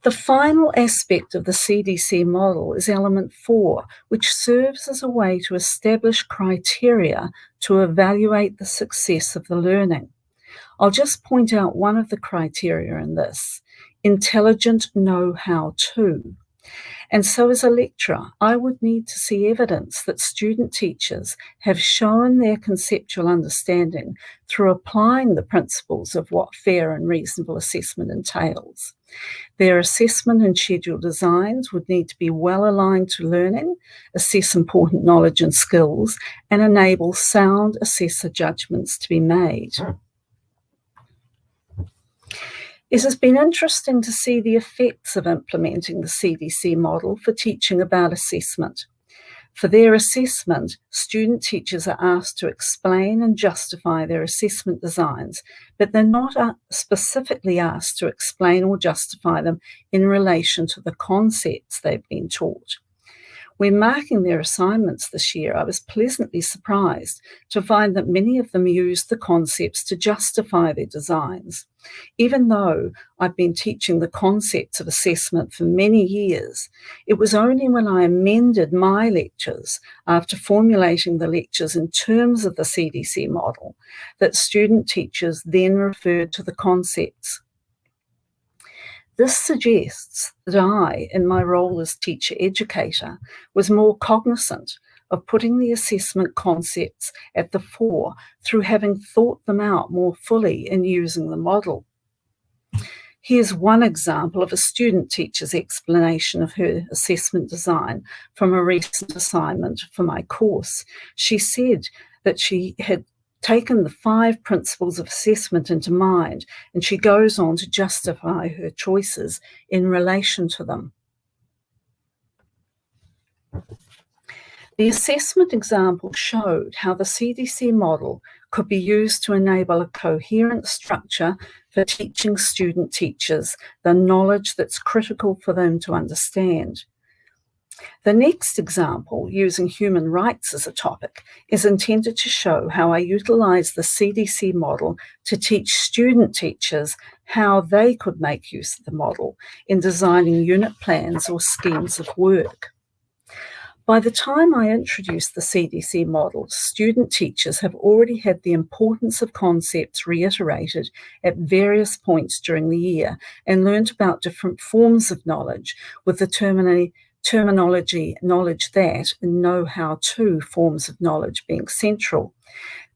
The final aspect of the CDC model is element 4, which serves as a way to establish criteria to evaluate the success of the learning. I'll just point out one of the criteria in this: intelligent know-how to. And so as a lecturer, I would need to see evidence that student teachers have shown their conceptual understanding through applying the principles of what fair and reasonable assessment entails. Their assessment and schedule designs would need to be well aligned to learning, assess important knowledge and skills, and enable sound assessor judgments to be made. It has been interesting to see the effects of implementing the CDC model for teaching about assessment. For their assessment, student teachers are asked to explain and justify their assessment designs, but they're not specifically asked to explain or justify them in relation to the concepts they've been taught. When marking their assignments this year, I was pleasantly surprised to find that many of them used the concepts to justify their designs. Even though I've been teaching the concepts of assessment for many years, it was only when I amended my lectures after formulating the lectures in terms of the CDC model that student teachers then referred to the concepts. This suggests that I, in my role as teacher-educator, was more cognizant of putting the assessment concepts at the fore through having thought them out more fully in using the model. Here's one example of a student teacher's explanation of her assessment design from a recent assignment for my course. She said that she had taken the 5 principles of assessment into mind, and she goes on to justify her choices in relation to them. The assessment example showed how the CDC model could be used to enable a coherent structure for teaching student teachers the knowledge that's critical for them to understand. The next example, using human rights as a topic, is intended to show how I utilize the CDC model to teach student teachers how they could make use of the model in designing unit plans or schemes of work. By the time I introduced the CDC model, student teachers have already had the importance of concepts reiterated at various points during the year and learned about different forms of knowledge, with the terminology knowledge that and know-how to forms of knowledge being central.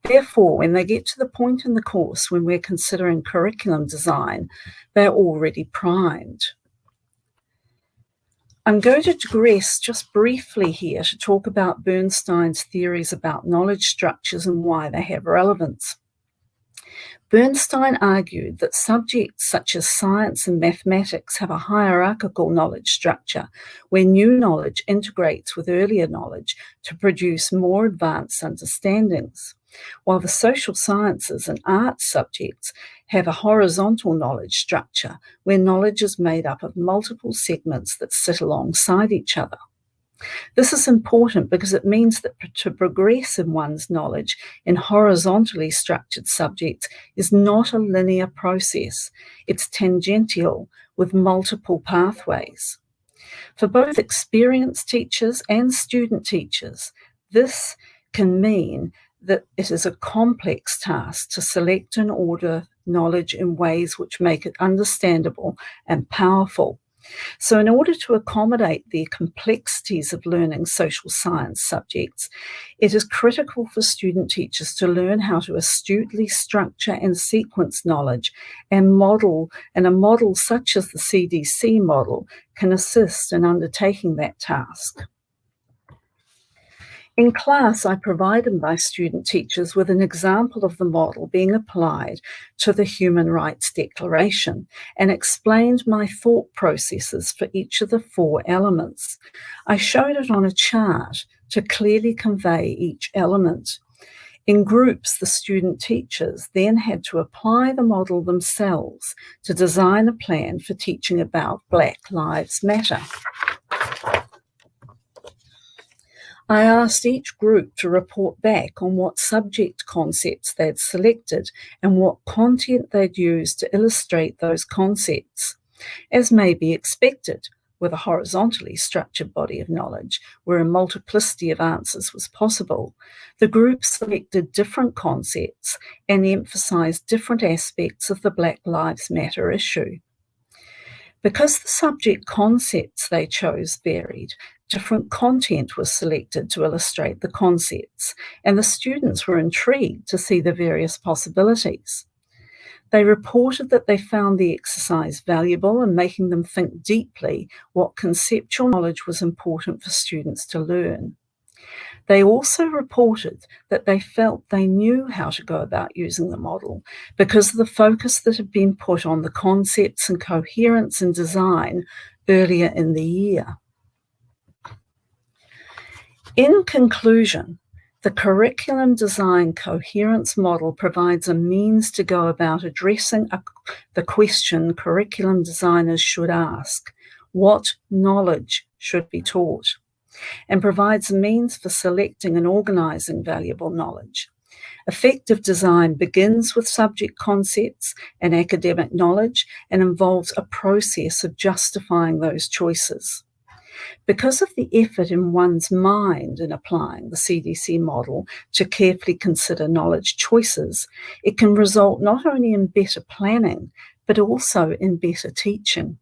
Therefore, when they get to the point in the course when we're considering curriculum design, they're already primed. I'm going to digress just briefly here to talk about Bernstein's theories about knowledge structures and why they have relevance. Bernstein argued that subjects such as science and mathematics have a hierarchical knowledge structure where new knowledge integrates with earlier knowledge to produce more advanced understandings, while the social sciences and arts subjects have a horizontal knowledge structure where knowledge is made up of multiple segments that sit alongside each other. This is important because it means that to progress in one's knowledge in horizontally structured subjects is not a linear process. It's tangential with multiple pathways. For both experienced teachers and student teachers, this can mean that it is a complex task to select and order knowledge in ways which make it understandable and powerful. So in order to accommodate the complexities of learning social science subjects, it is critical for student teachers to learn how to astutely structure and sequence knowledge and a model such as the CDC model can assist in undertaking that task. In class, I provided my student teachers with an example of the model being applied to the Human Rights Declaration and explained my thought processes for each of the 4 elements. I showed it on a chart to clearly convey each element. In groups, the student teachers then had to apply the model themselves to design a plan for teaching about Black Lives Matter. I asked each group to report back on what subject concepts they'd selected and what content they'd used to illustrate those concepts. As may be expected, with a horizontally structured body of knowledge where a multiplicity of answers was possible, the group selected different concepts and emphasised different aspects of the Black Lives Matter issue. Because the subject concepts they chose varied, different content was selected to illustrate the concepts, and the students were intrigued to see the various possibilities. They reported that they found the exercise valuable in making them think deeply what conceptual knowledge was important for students to learn. They also reported that they felt they knew how to go about using the model because of the focus that had been put on the concepts and coherence and design earlier in the year. In conclusion, the curriculum design coherence model provides a means to go about addressing the question curriculum designers should ask: what knowledge should be taught? And provides a means for selecting and organising valuable knowledge. Effective design begins with subject concepts and academic knowledge and involves a process of justifying those choices. Because of the effort in one's mind in applying the CDC model to carefully consider knowledge choices, it can result not only in better planning, but also in better teaching.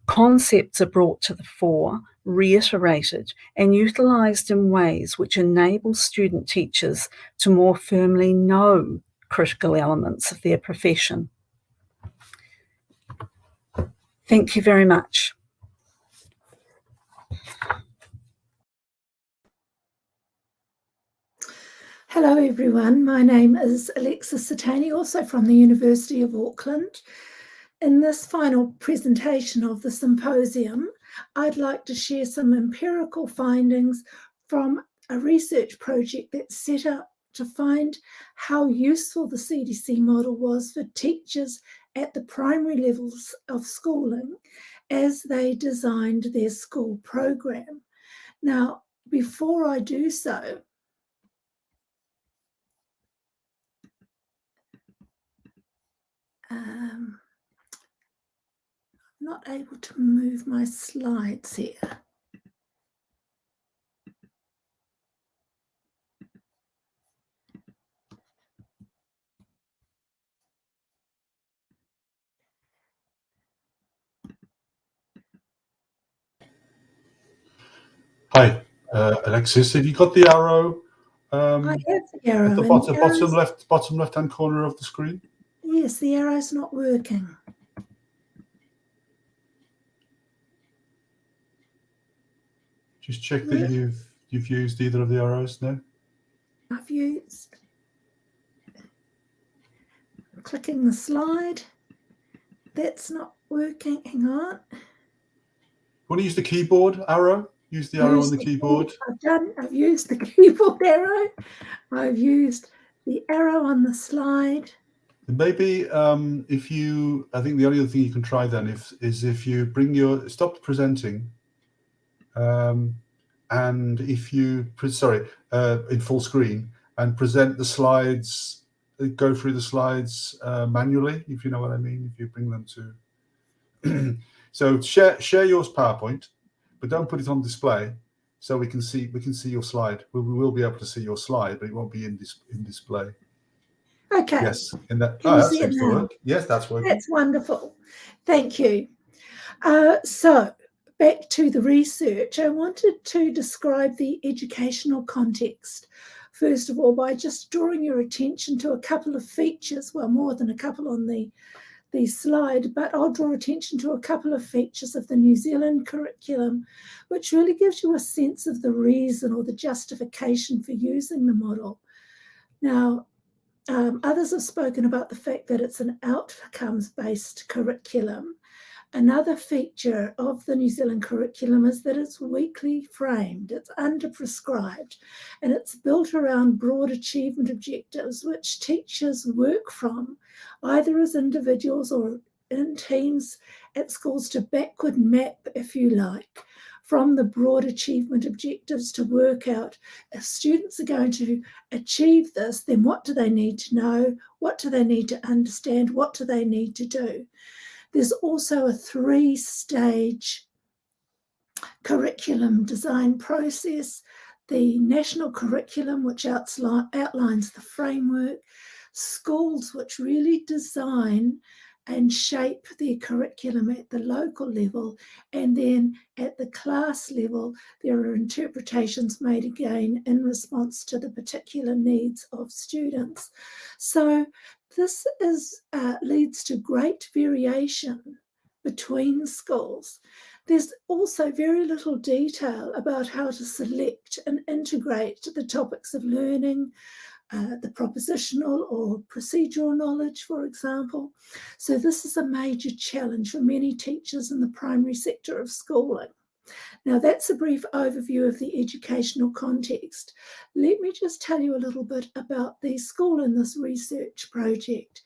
Concepts are brought to the fore, reiterated, and utilised in ways which enable student teachers to more firmly know critical elements of their profession. Thank you very much. Hello everyone, my name is Alexis Satani, also from the University of Auckland. In this final presentation of the symposium, I'd like to share some empirical findings from a research project that's set out to find how useful the CDC model was for teachers at the primary levels of schooling as they designed their school program. Now, before I do so, I'm not able to move my slides here. Hi, Alexis. Have you got the arrow? I have the arrow. At the bottom left-hand corner of the screen. Yes, the arrow's not working. Just check that you've used either of the arrows now. I've used clicking the slide. That's not working. Hang on. Want to use the keyboard arrow? Use the arrow on the keyboard. I've used the keyboard arrow. I've used the arrow on the slide. Maybe if you, I think the only other thing you can try then is if you bring stop presenting, and if you, in full screen, and present the slides, go through the slides manually, if you know what I mean, if you bring them to, so share yours PowerPoint, but don't put it on display so we can see your slide. We will be able to see your slide, but it won't be in display. Okay. Yes, in that. Can you see it seems to now? work. Yes, that's working. That's wonderful. Thank you. So back to the research, I wanted to describe the educational context, first of all, by just drawing your attention to a couple of features, well, more than a couple on the slide, but I'll draw attention to a couple of features of the New Zealand curriculum, which really gives you a sense of the reason or the justification for using the model. Now, others have spoken about the fact that it's an outcomes-based curriculum. Another feature of the New Zealand curriculum is that it's weakly framed, it's under-prescribed, and it's built around broad achievement objectives, which teachers work from, either as individuals or in teams at schools, to backward map, if you like, from the broad achievement objectives to work out if students are going to achieve this, then what do they need to know, what do they need to understand, what do they need to do. There's also a 3-stage curriculum design process: the national curriculum, which outlines the framework, schools, which really design and shape their curriculum at the local level, and then at the class level, there are interpretations made again in response to the particular needs of students. So this leads to great variation between schools. There's also very little detail about how to select and integrate the topics of learning, the propositional or procedural knowledge, for example. So this is a major challenge for many teachers in the primary sector of schooling. Now, that's a brief overview of the educational context. Let me just tell you a little bit about the school in this research project.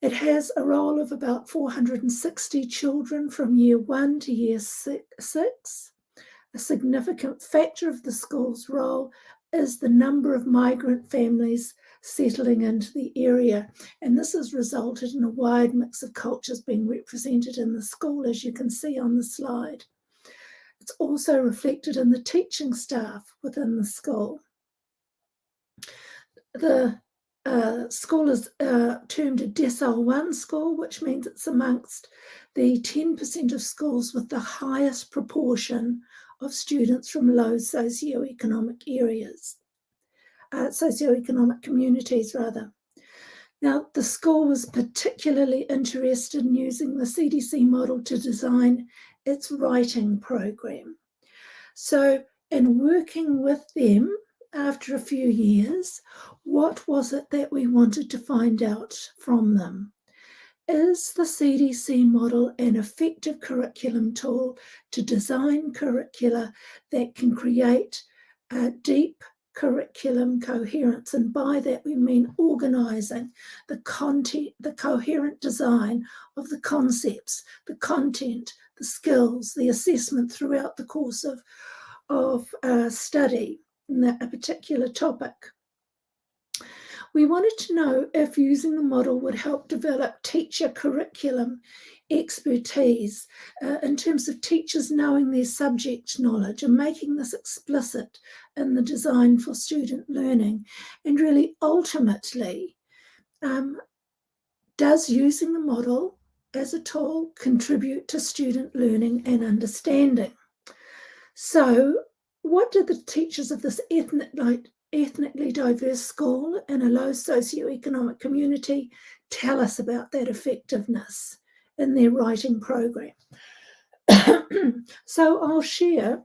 It has a roll of about 460 children from year 1 to year 6. A significant factor of the school's role is the number of migrant families settling into the area, and this has resulted in a wide mix of cultures being represented in the school, as you can see on the slide. It's also reflected in the teaching staff within the school. The school is termed a Decile 1 school, which means it's amongst the 10% of schools with the highest proportion of students from low socioeconomic areas, socioeconomic communities rather. Now, the school was particularly interested in using the CDC model to design its writing program. So in working with them after a few years, what was it that we wanted to find out from them? Is the CDC model an effective curriculum tool to design curricula that can create a deep curriculum coherence? And by that we mean organising the content, the coherent design of the concepts, the content, the skills, the assessment throughout the course of study in a particular topic. We wanted to know if using the model would help develop teacher curriculum expertise in terms of teachers knowing their subject knowledge and making this explicit in the design for student learning. And really, ultimately, does using the model as a tool contribute to student learning and understanding? So, what did the teachers of this ethnically diverse school in a low socioeconomic community tell us about that effectiveness in their writing program? So I'll share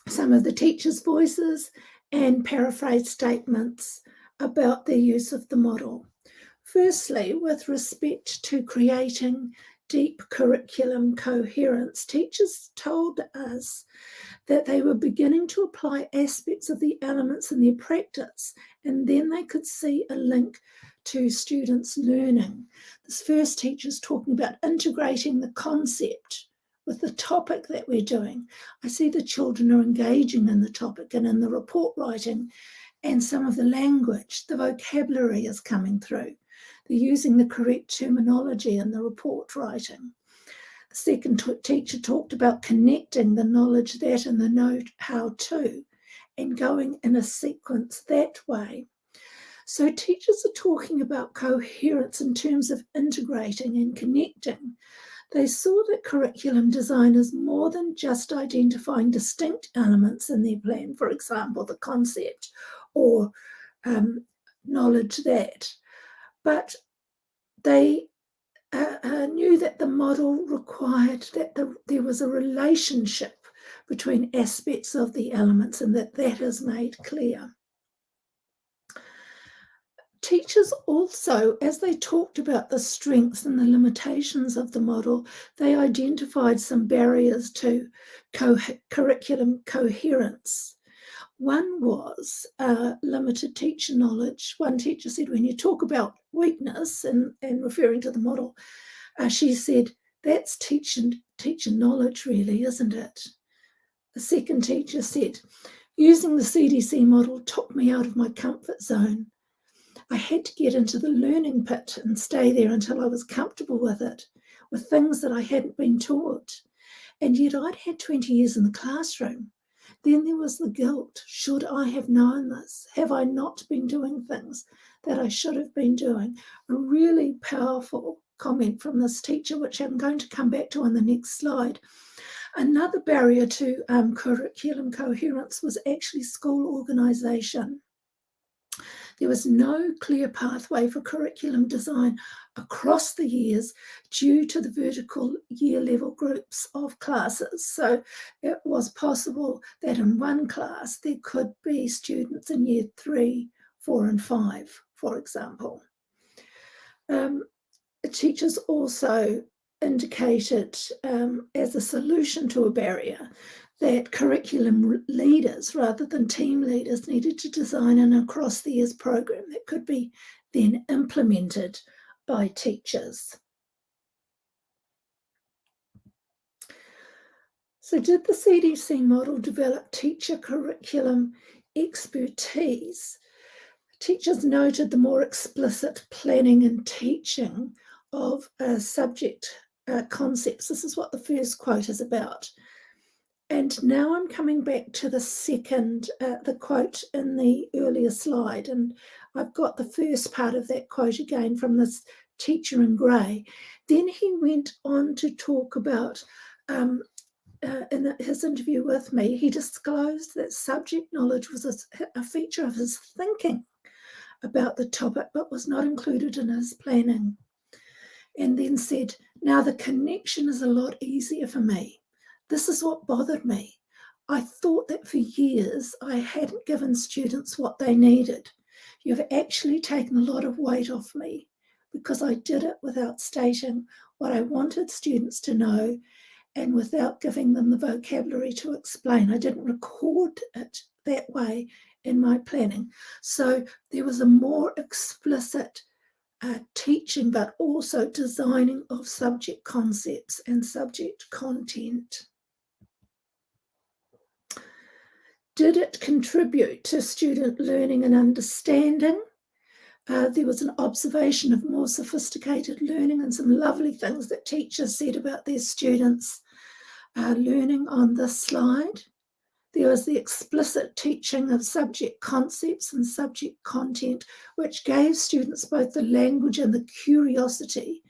some of the teachers' voices and paraphrase statements about their use of the model. Firstly, with respect to creating deep curriculum coherence, teachers told us that they were beginning to apply aspects of the elements in their practice, and then they could see a link to students' learning. This first teacher is talking about integrating the concept with the topic that we're doing. I see the children are engaging in the topic and in the report writing, and some of the language, the vocabulary is coming through. They're using the correct terminology in the report writing. The second teacher talked about connecting the knowledge that and the know-how to, and going in a sequence that way. So teachers are talking about coherence in terms of integrating and connecting They saw that curriculum design is more than just identifying distinct elements in their plan, for example, the concept or knowledge that, but they knew that the model required that there was a relationship between aspects of the elements and that is made clear. Teachers also, as they talked about the strengths and the limitations of the model, they identified some barriers to curriculum coherence. One was limited teacher knowledge. One teacher said, when you talk about weakness and referring to the model, she said, that's teacher knowledge really, isn't it? The second teacher said, using the CDC model took me out of my comfort zone. I had to get into the learning pit and stay there until I was comfortable with it, with things that I hadn't been taught. And yet I'd had 20 years in the classroom. Then there was the guilt. Should I have known this? Have I not been doing things that I should have been doing? A really powerful comment from this teacher, which I'm going to come back to on the next slide. Another barrier to curriculum coherence was actually school organisation. There was no clear pathway for curriculum design across the years due to the vertical year level groups of classes. So it was possible that in one class there could be students in year 3, 4 and 5, for example. Teachers also indicated as a solution to a barrier that curriculum leaders, rather than team leaders, needed to design an across the years program that could be then implemented by teachers. So did the CDC model develop teacher curriculum expertise? Teachers noted the more explicit planning and teaching of subject concepts. This is what the first quote is about. And now I'm coming back to the second, the quote in the earlier slide. And I've got the first part of that quote again from this teacher in grey. Then he went on to talk about, in his interview with me, he disclosed that subject knowledge was a feature of his thinking about the topic, but was not included in his planning. And then said, now the connection is a lot easier for me. This is what bothered me. I thought that for years I hadn't given students what they needed. You've actually taken a lot of weight off me because I did it without stating what I wanted students to know and without giving them the vocabulary to explain. I didn't record it that way in my planning. So there was a more explicit teaching, but also designing of subject concepts and subject content. Did it contribute to student learning and understanding? There was an observation of more sophisticated learning and some lovely things that teachers said about their students learning on this slide. There was the explicit teaching of subject concepts and subject content, which gave students both the language and the curiosity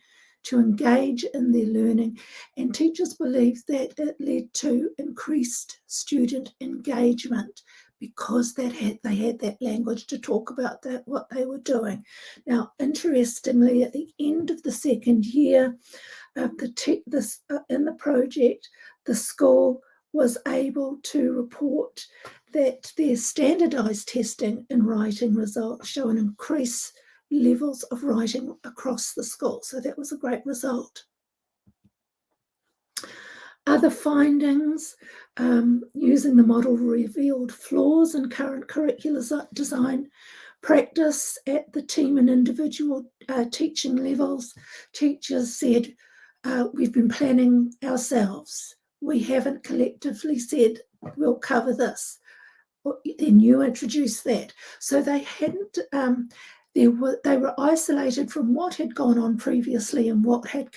to engage in their learning. And teachers believed that it led to increased student engagement because they had that language to talk about what they were doing. Now, interestingly, at the end of the second year of in the project, the school was able to report that their standardised testing and writing results show an increased levels of writing across the school. So that was a great result. Other findings using the model revealed flaws in current curricular design practice at the team and individual teaching levels. Teachers said, we've been planning ourselves. We haven't collectively said, we'll cover this. Then you introduce that. So they hadn't, they were isolated from what had gone on previously and what had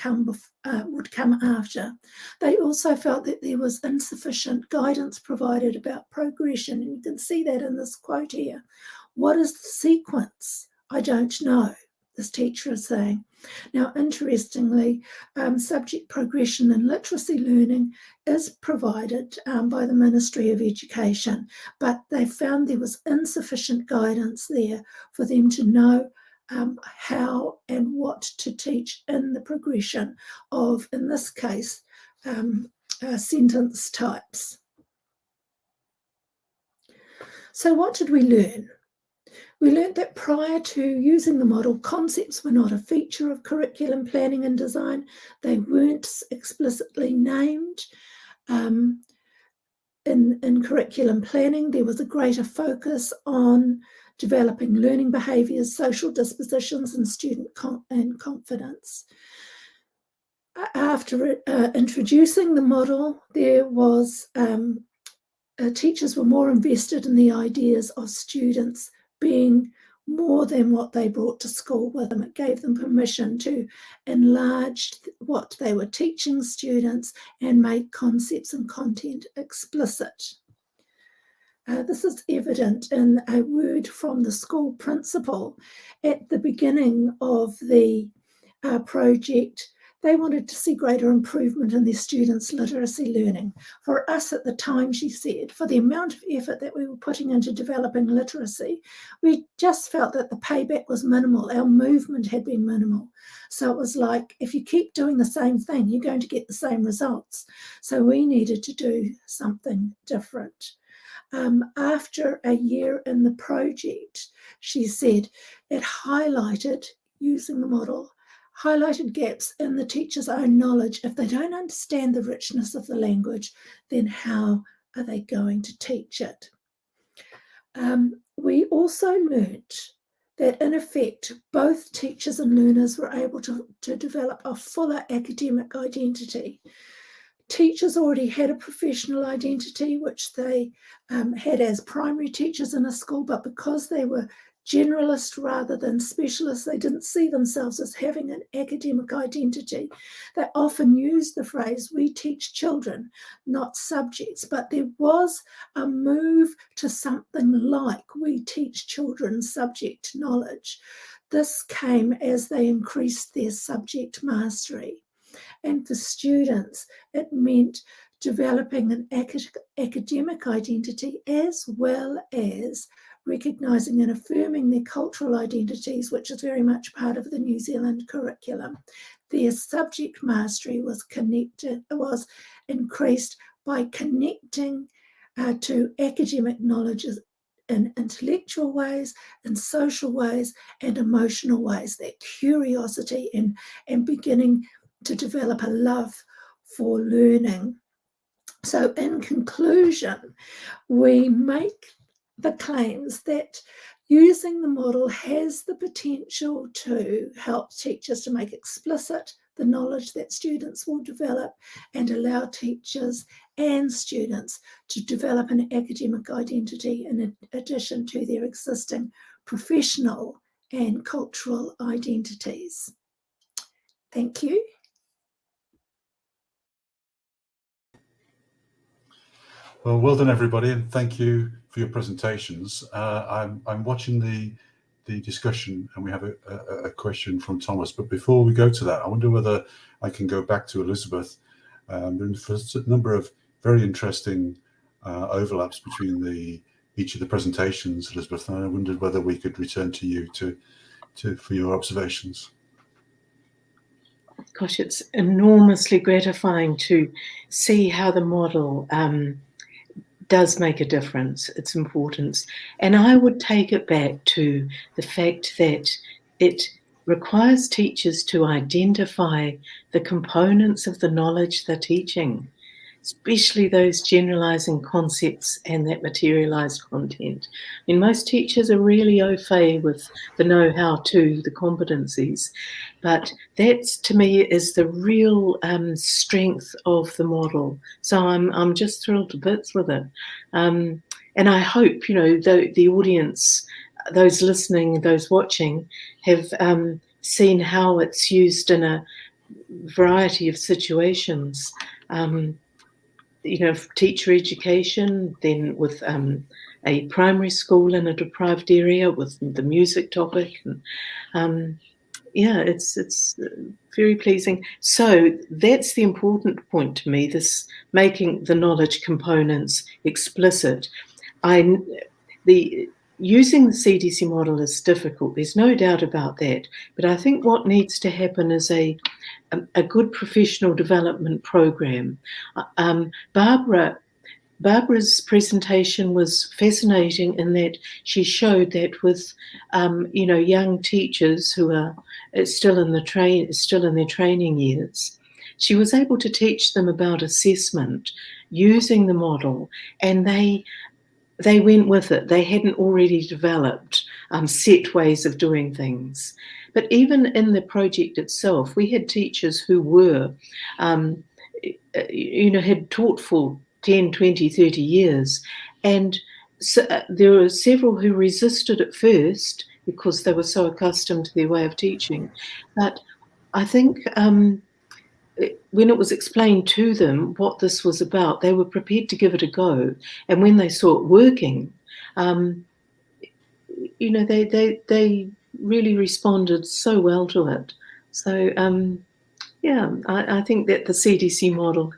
would come after. They also felt that there was insufficient guidance provided about progression. And you can see that in this quote here. What is the sequence? I don't know. this teacher is saying. Now, interestingly, subject progression in literacy learning is provided by the Ministry of Education, but they found there was insufficient guidance there for them to know how and what to teach in the progression of, in this case, sentence types. So what did we learn? We learned that prior to using the model, concepts were not a feature of curriculum planning and design. They weren't explicitly named. In curriculum planning, there was a greater focus on developing learning behaviours, social dispositions, and student confidence. After introducing the model, there was teachers were more invested in the ideas of students being more than what they brought to school with them. It gave them permission to enlarge what they were teaching students and make concepts and content explicit. This is evident in a word from the school principal. At the beginning of the project, they wanted to see greater improvement in their students' literacy learning. For us at the time, she said, for the amount of effort that we were putting into developing literacy, we just felt that the payback was minimal. Our movement had been minimal. So it was like, if you keep doing the same thing, you're going to get the same results. So we needed to do something different. After a year in the project, she said it highlighted, using the model, highlighted gaps in the teacher's own knowledge. If they don't understand the richness of the language, then how are they going to teach it? We also learnt that, in effect, both teachers and learners were able to develop a fuller academic identity. Teachers already had a professional identity, which they had as primary teachers in a school, but because they were generalist rather than specialists, they didn't see themselves as having an academic identity. They often used the phrase, we teach children, not subjects, but there was a move to something like we teach children subject knowledge. This came as they increased their subject mastery. And for students, it meant developing an academic identity as well as recognising and affirming their cultural identities, which is very much part of the New Zealand curriculum. Their subject mastery was increased by connecting to academic knowledge in intellectual ways, in social ways, and emotional ways. That curiosity and beginning to develop a love for learning. So in conclusion, we make the claims that using the model has the potential to help teachers to make explicit the knowledge that students will develop and allow teachers and students to develop an academic identity in addition to their existing professional and cultural identities. Thank you. Well done, everybody, and thank you for your presentations. I'm watching the discussion, and we have a question from Thomas. But before we go to that, I wonder whether I can go back to Elizabeth. There's a number of very interesting overlaps between each of the presentations, Elizabeth, and I wondered whether we could return to you for your observations. Gosh, it's enormously gratifying to see how the model does make a difference, its importance. And I would take it back to the fact that it requires teachers to identify the components of the knowledge they're teaching, especially those generalizing concepts and that materialized content. I mean, most teachers are really au fait with the know-how to, the competencies, but that to me is the real strength of the model. So I'm just thrilled to bits with it. And I hope, you know, the audience, those listening, those watching, have seen how it's used in a variety of situations. You know, teacher education, then with a primary school in a deprived area with the music topic, and yeah, it's very pleasing. So that's the important point to me, this making the knowledge components explicit. Using the CDC model is difficult, there's no doubt about that, but I think what needs to happen is a good professional development program. Barbara's presentation was fascinating in that she showed that with young teachers who are still in their training years, she was able to teach them about assessment using the model, and they went with it. They hadn't already developed set ways of doing things. But even in the project itself, we had teachers who were, had taught for 10, 20, 30 years. And so, there were several who resisted at first because they were so accustomed to their way of teaching. But I think when it was explained to them what this was about, they were prepared to give it a go. And when they saw it working, they really responded so well to it. So I think that the CDC model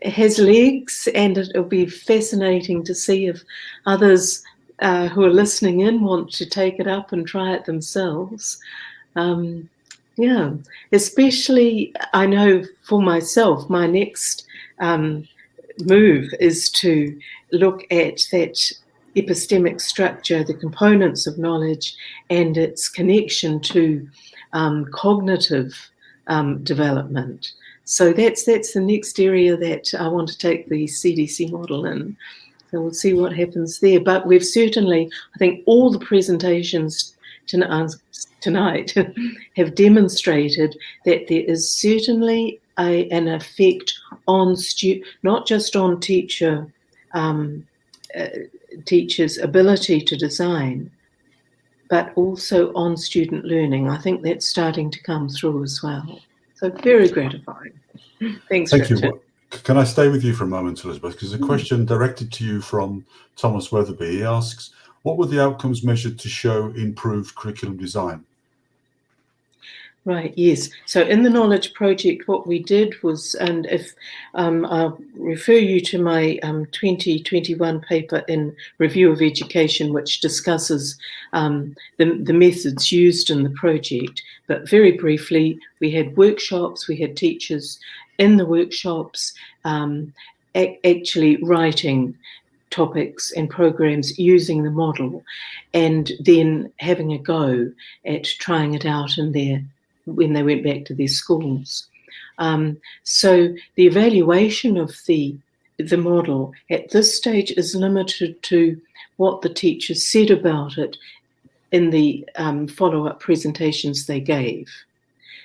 has legs, and it'll be fascinating to see if others who are listening in want to take it up and try it themselves. Especially, I know for myself, my next move is to look at that epistemic structure, the components of knowledge, and its connection to cognitive development. So that's the next area that I want to take the CDC model in. So we'll see what happens there. But we've certainly, I think all the presentations tonight have demonstrated that there is certainly an effect on not just on teachers' ability to design, but also on student learning. I think that's starting to come through as well. So very gratifying. Thanks, Thank Richard. you. Can I stay with you for a moment, Elizabeth? Because a question directed to you from Thomas Weatherby. He asks, what were the outcomes measured to show improved curriculum design? Right, yes. So in the Knowledge Project, what we did was, and if I'll refer you to my 2021 paper in Review of Education, which discusses the methods used in the project. But very briefly, we had workshops, we had teachers in the workshops actually writing topics and programs using the model, and then having a go at trying it out when they went back to their schools. So the evaluation of the model at this stage is limited to what the teachers said about it in the follow-up presentations they gave.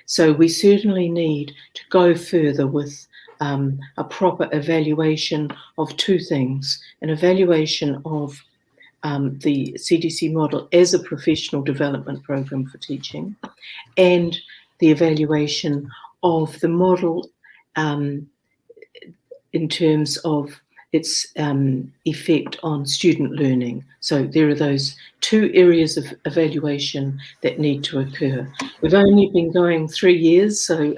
So we certainly need to go further with a proper evaluation of two things: an evaluation of the CDC model as a professional development program for teaching, and the evaluation of the model in terms of its effect on student learning. So there are those two areas of evaluation that need to occur. We've only been going 3 years, so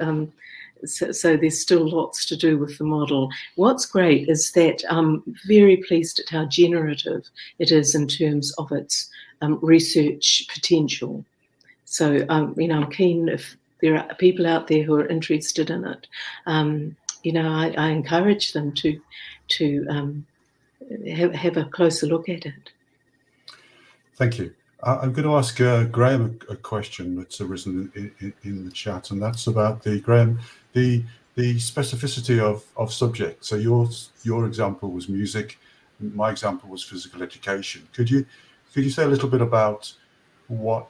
there's still lots to do with the model. What's great is that I'm very pleased at how generative it is in terms of its research potential. So, I'm keen if there are people out there who are interested in it. I encourage them to have a closer look at it. Thank you. I'm going to ask Graham a question that's arisen in the chat, and that's about the specificity of subject. So your example was music, my example was physical education. Could you say a little bit about what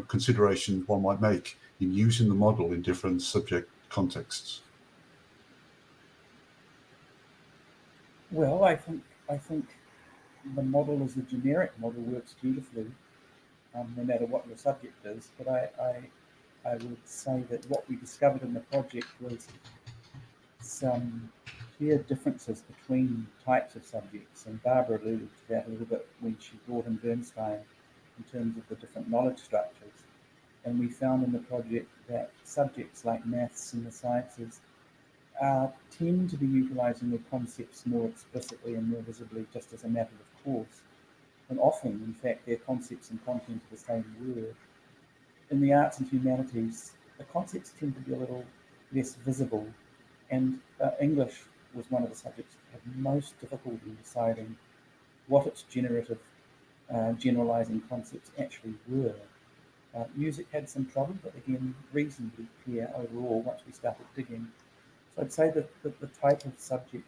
considerations one might make in using the model in different subject contexts? Well, I think the model as a generic model works beautifully, no matter what your subject is. But I would say that what we discovered in the project was some clear differences between types of subjects, and Barbara alluded to that a little bit when she brought in Bernstein in terms of the different knowledge structures. And we found in the project that subjects like maths and the sciences tend to be utilising their concepts more explicitly and more visibly just as a matter of course. And often, in fact, their concepts and content are the same word. In the arts and humanities, the concepts tend to be a little less visible, and English was one of the subjects that had most difficulty in deciding what its generative, generalising concepts actually were. Music had some trouble, but again, reasonably clear overall once we started digging. So I'd say that the type of subject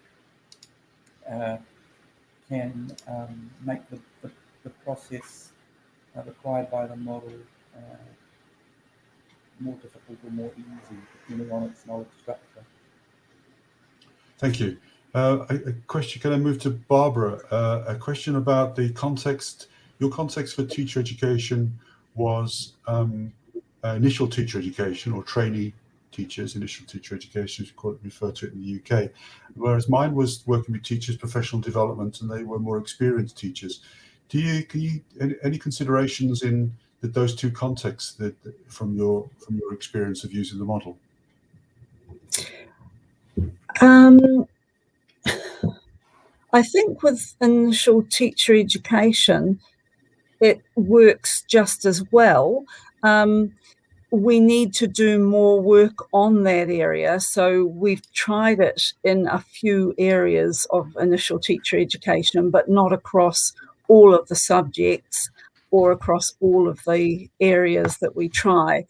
can make the process required by the model more difficult or more easy, depending on its knowledge structure. Thank you. A question, can I move to Barbara? A question about the context. Your context for teacher education was initial teacher education, or trainee teachers, initial teacher education, as you refer to it in the UK, whereas mine was working with teachers, professional development, and they were more experienced teachers. Any considerations in those two contexts from your experience of using the model? I think with initial teacher education, it works just as well. We need to do more work on that area. So we've tried it in a few areas of initial teacher education, but not across all of the subjects or across all of the areas that we try.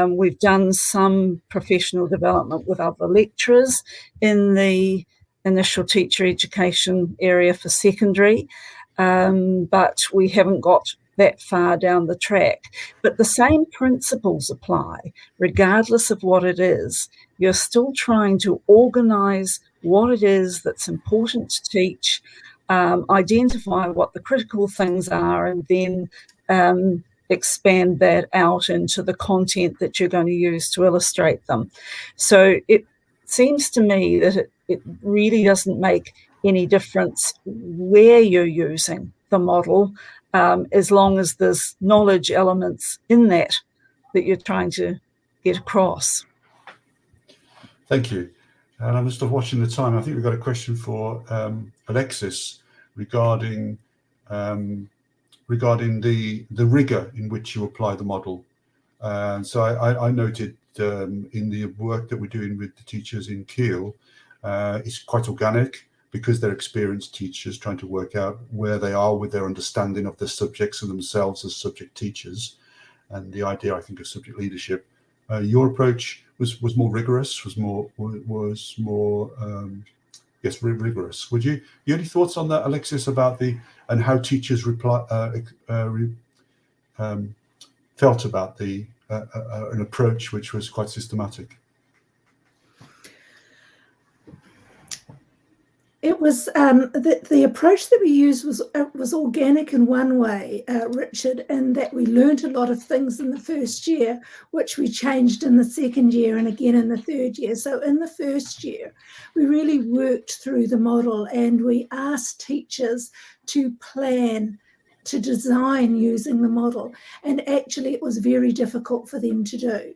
We've done some professional development with other lecturers in the initial teacher education area for secondary, but we haven't got that far down the track. But the same principles apply, regardless of what it is. You're still trying to organise what it is that's important to teach, identify what the critical things are, and then expand that out into the content that you're going to use to illustrate them. So it seems to me that it really doesn't make any difference where you're using the model, as long as there's knowledge elements in that you're trying to get across. Thank you. And I'm just watching the time. I think we've got a question for Alexis regarding the rigor in which you apply the model. So I noted in the work that we're doing with the teachers in Kiel, it's quite organic, because they're experienced teachers trying to work out where they are with their understanding of the subjects and themselves as subject teachers, and the idea, I think, of subject leadership. Your approach was more rigorous, rigorous. Would you any thoughts on that, Alexis, about and how teachers felt about an approach which was quite systematic? It was the approach that we used was organic in one way, Richard, in that we learned a lot of things in the first year, which we changed in the second year and again in the third year. So in the first year, we really worked through the model, and we asked teachers to plan, to design using the model. And actually, it was very difficult for them to do.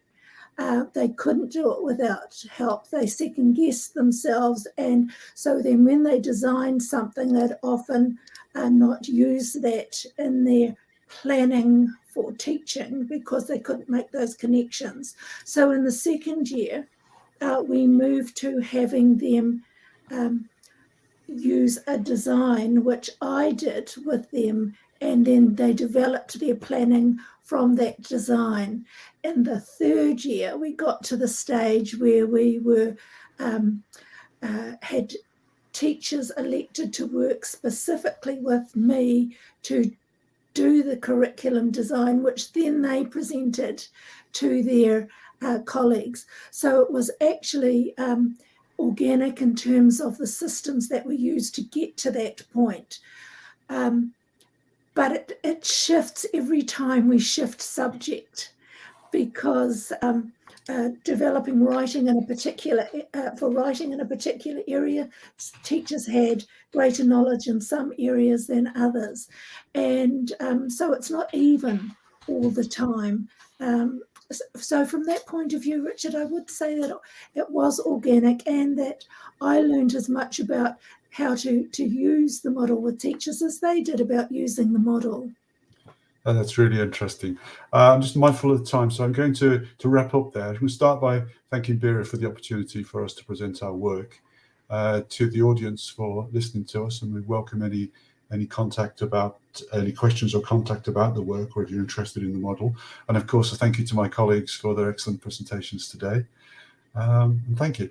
They couldn't do it without help. They second-guessed themselves, and so then when they designed something, they'd often not use that in their planning for teaching because they couldn't make those connections. So in the second year, we moved to having them use a design, which I did with them, and then they developed their planning from that design. In the third year, we got to the stage where we were had teachers elected to work specifically with me to do the curriculum design, which then they presented to their colleagues. So it was actually organic in terms of the systems that we used to get to that point. But it shifts every time we shift subject, because developing writing in a particular area, teachers had greater knowledge in some areas than others, and so it's not even all the time. So from that point of view, Richard, I would say that it was organic, and that I learned as much about how to use the model with teachers as they did about using the model. That's really interesting. I'm just mindful of the time, so I'm going to wrap up there. I'm going to start by thanking Vera for the opportunity for us to present our work, to the audience for listening to us, and we welcome any contact about any questions or contact about the work, or if you're interested in the model. And of course, a thank you to my colleagues for their excellent presentations today. And thank you.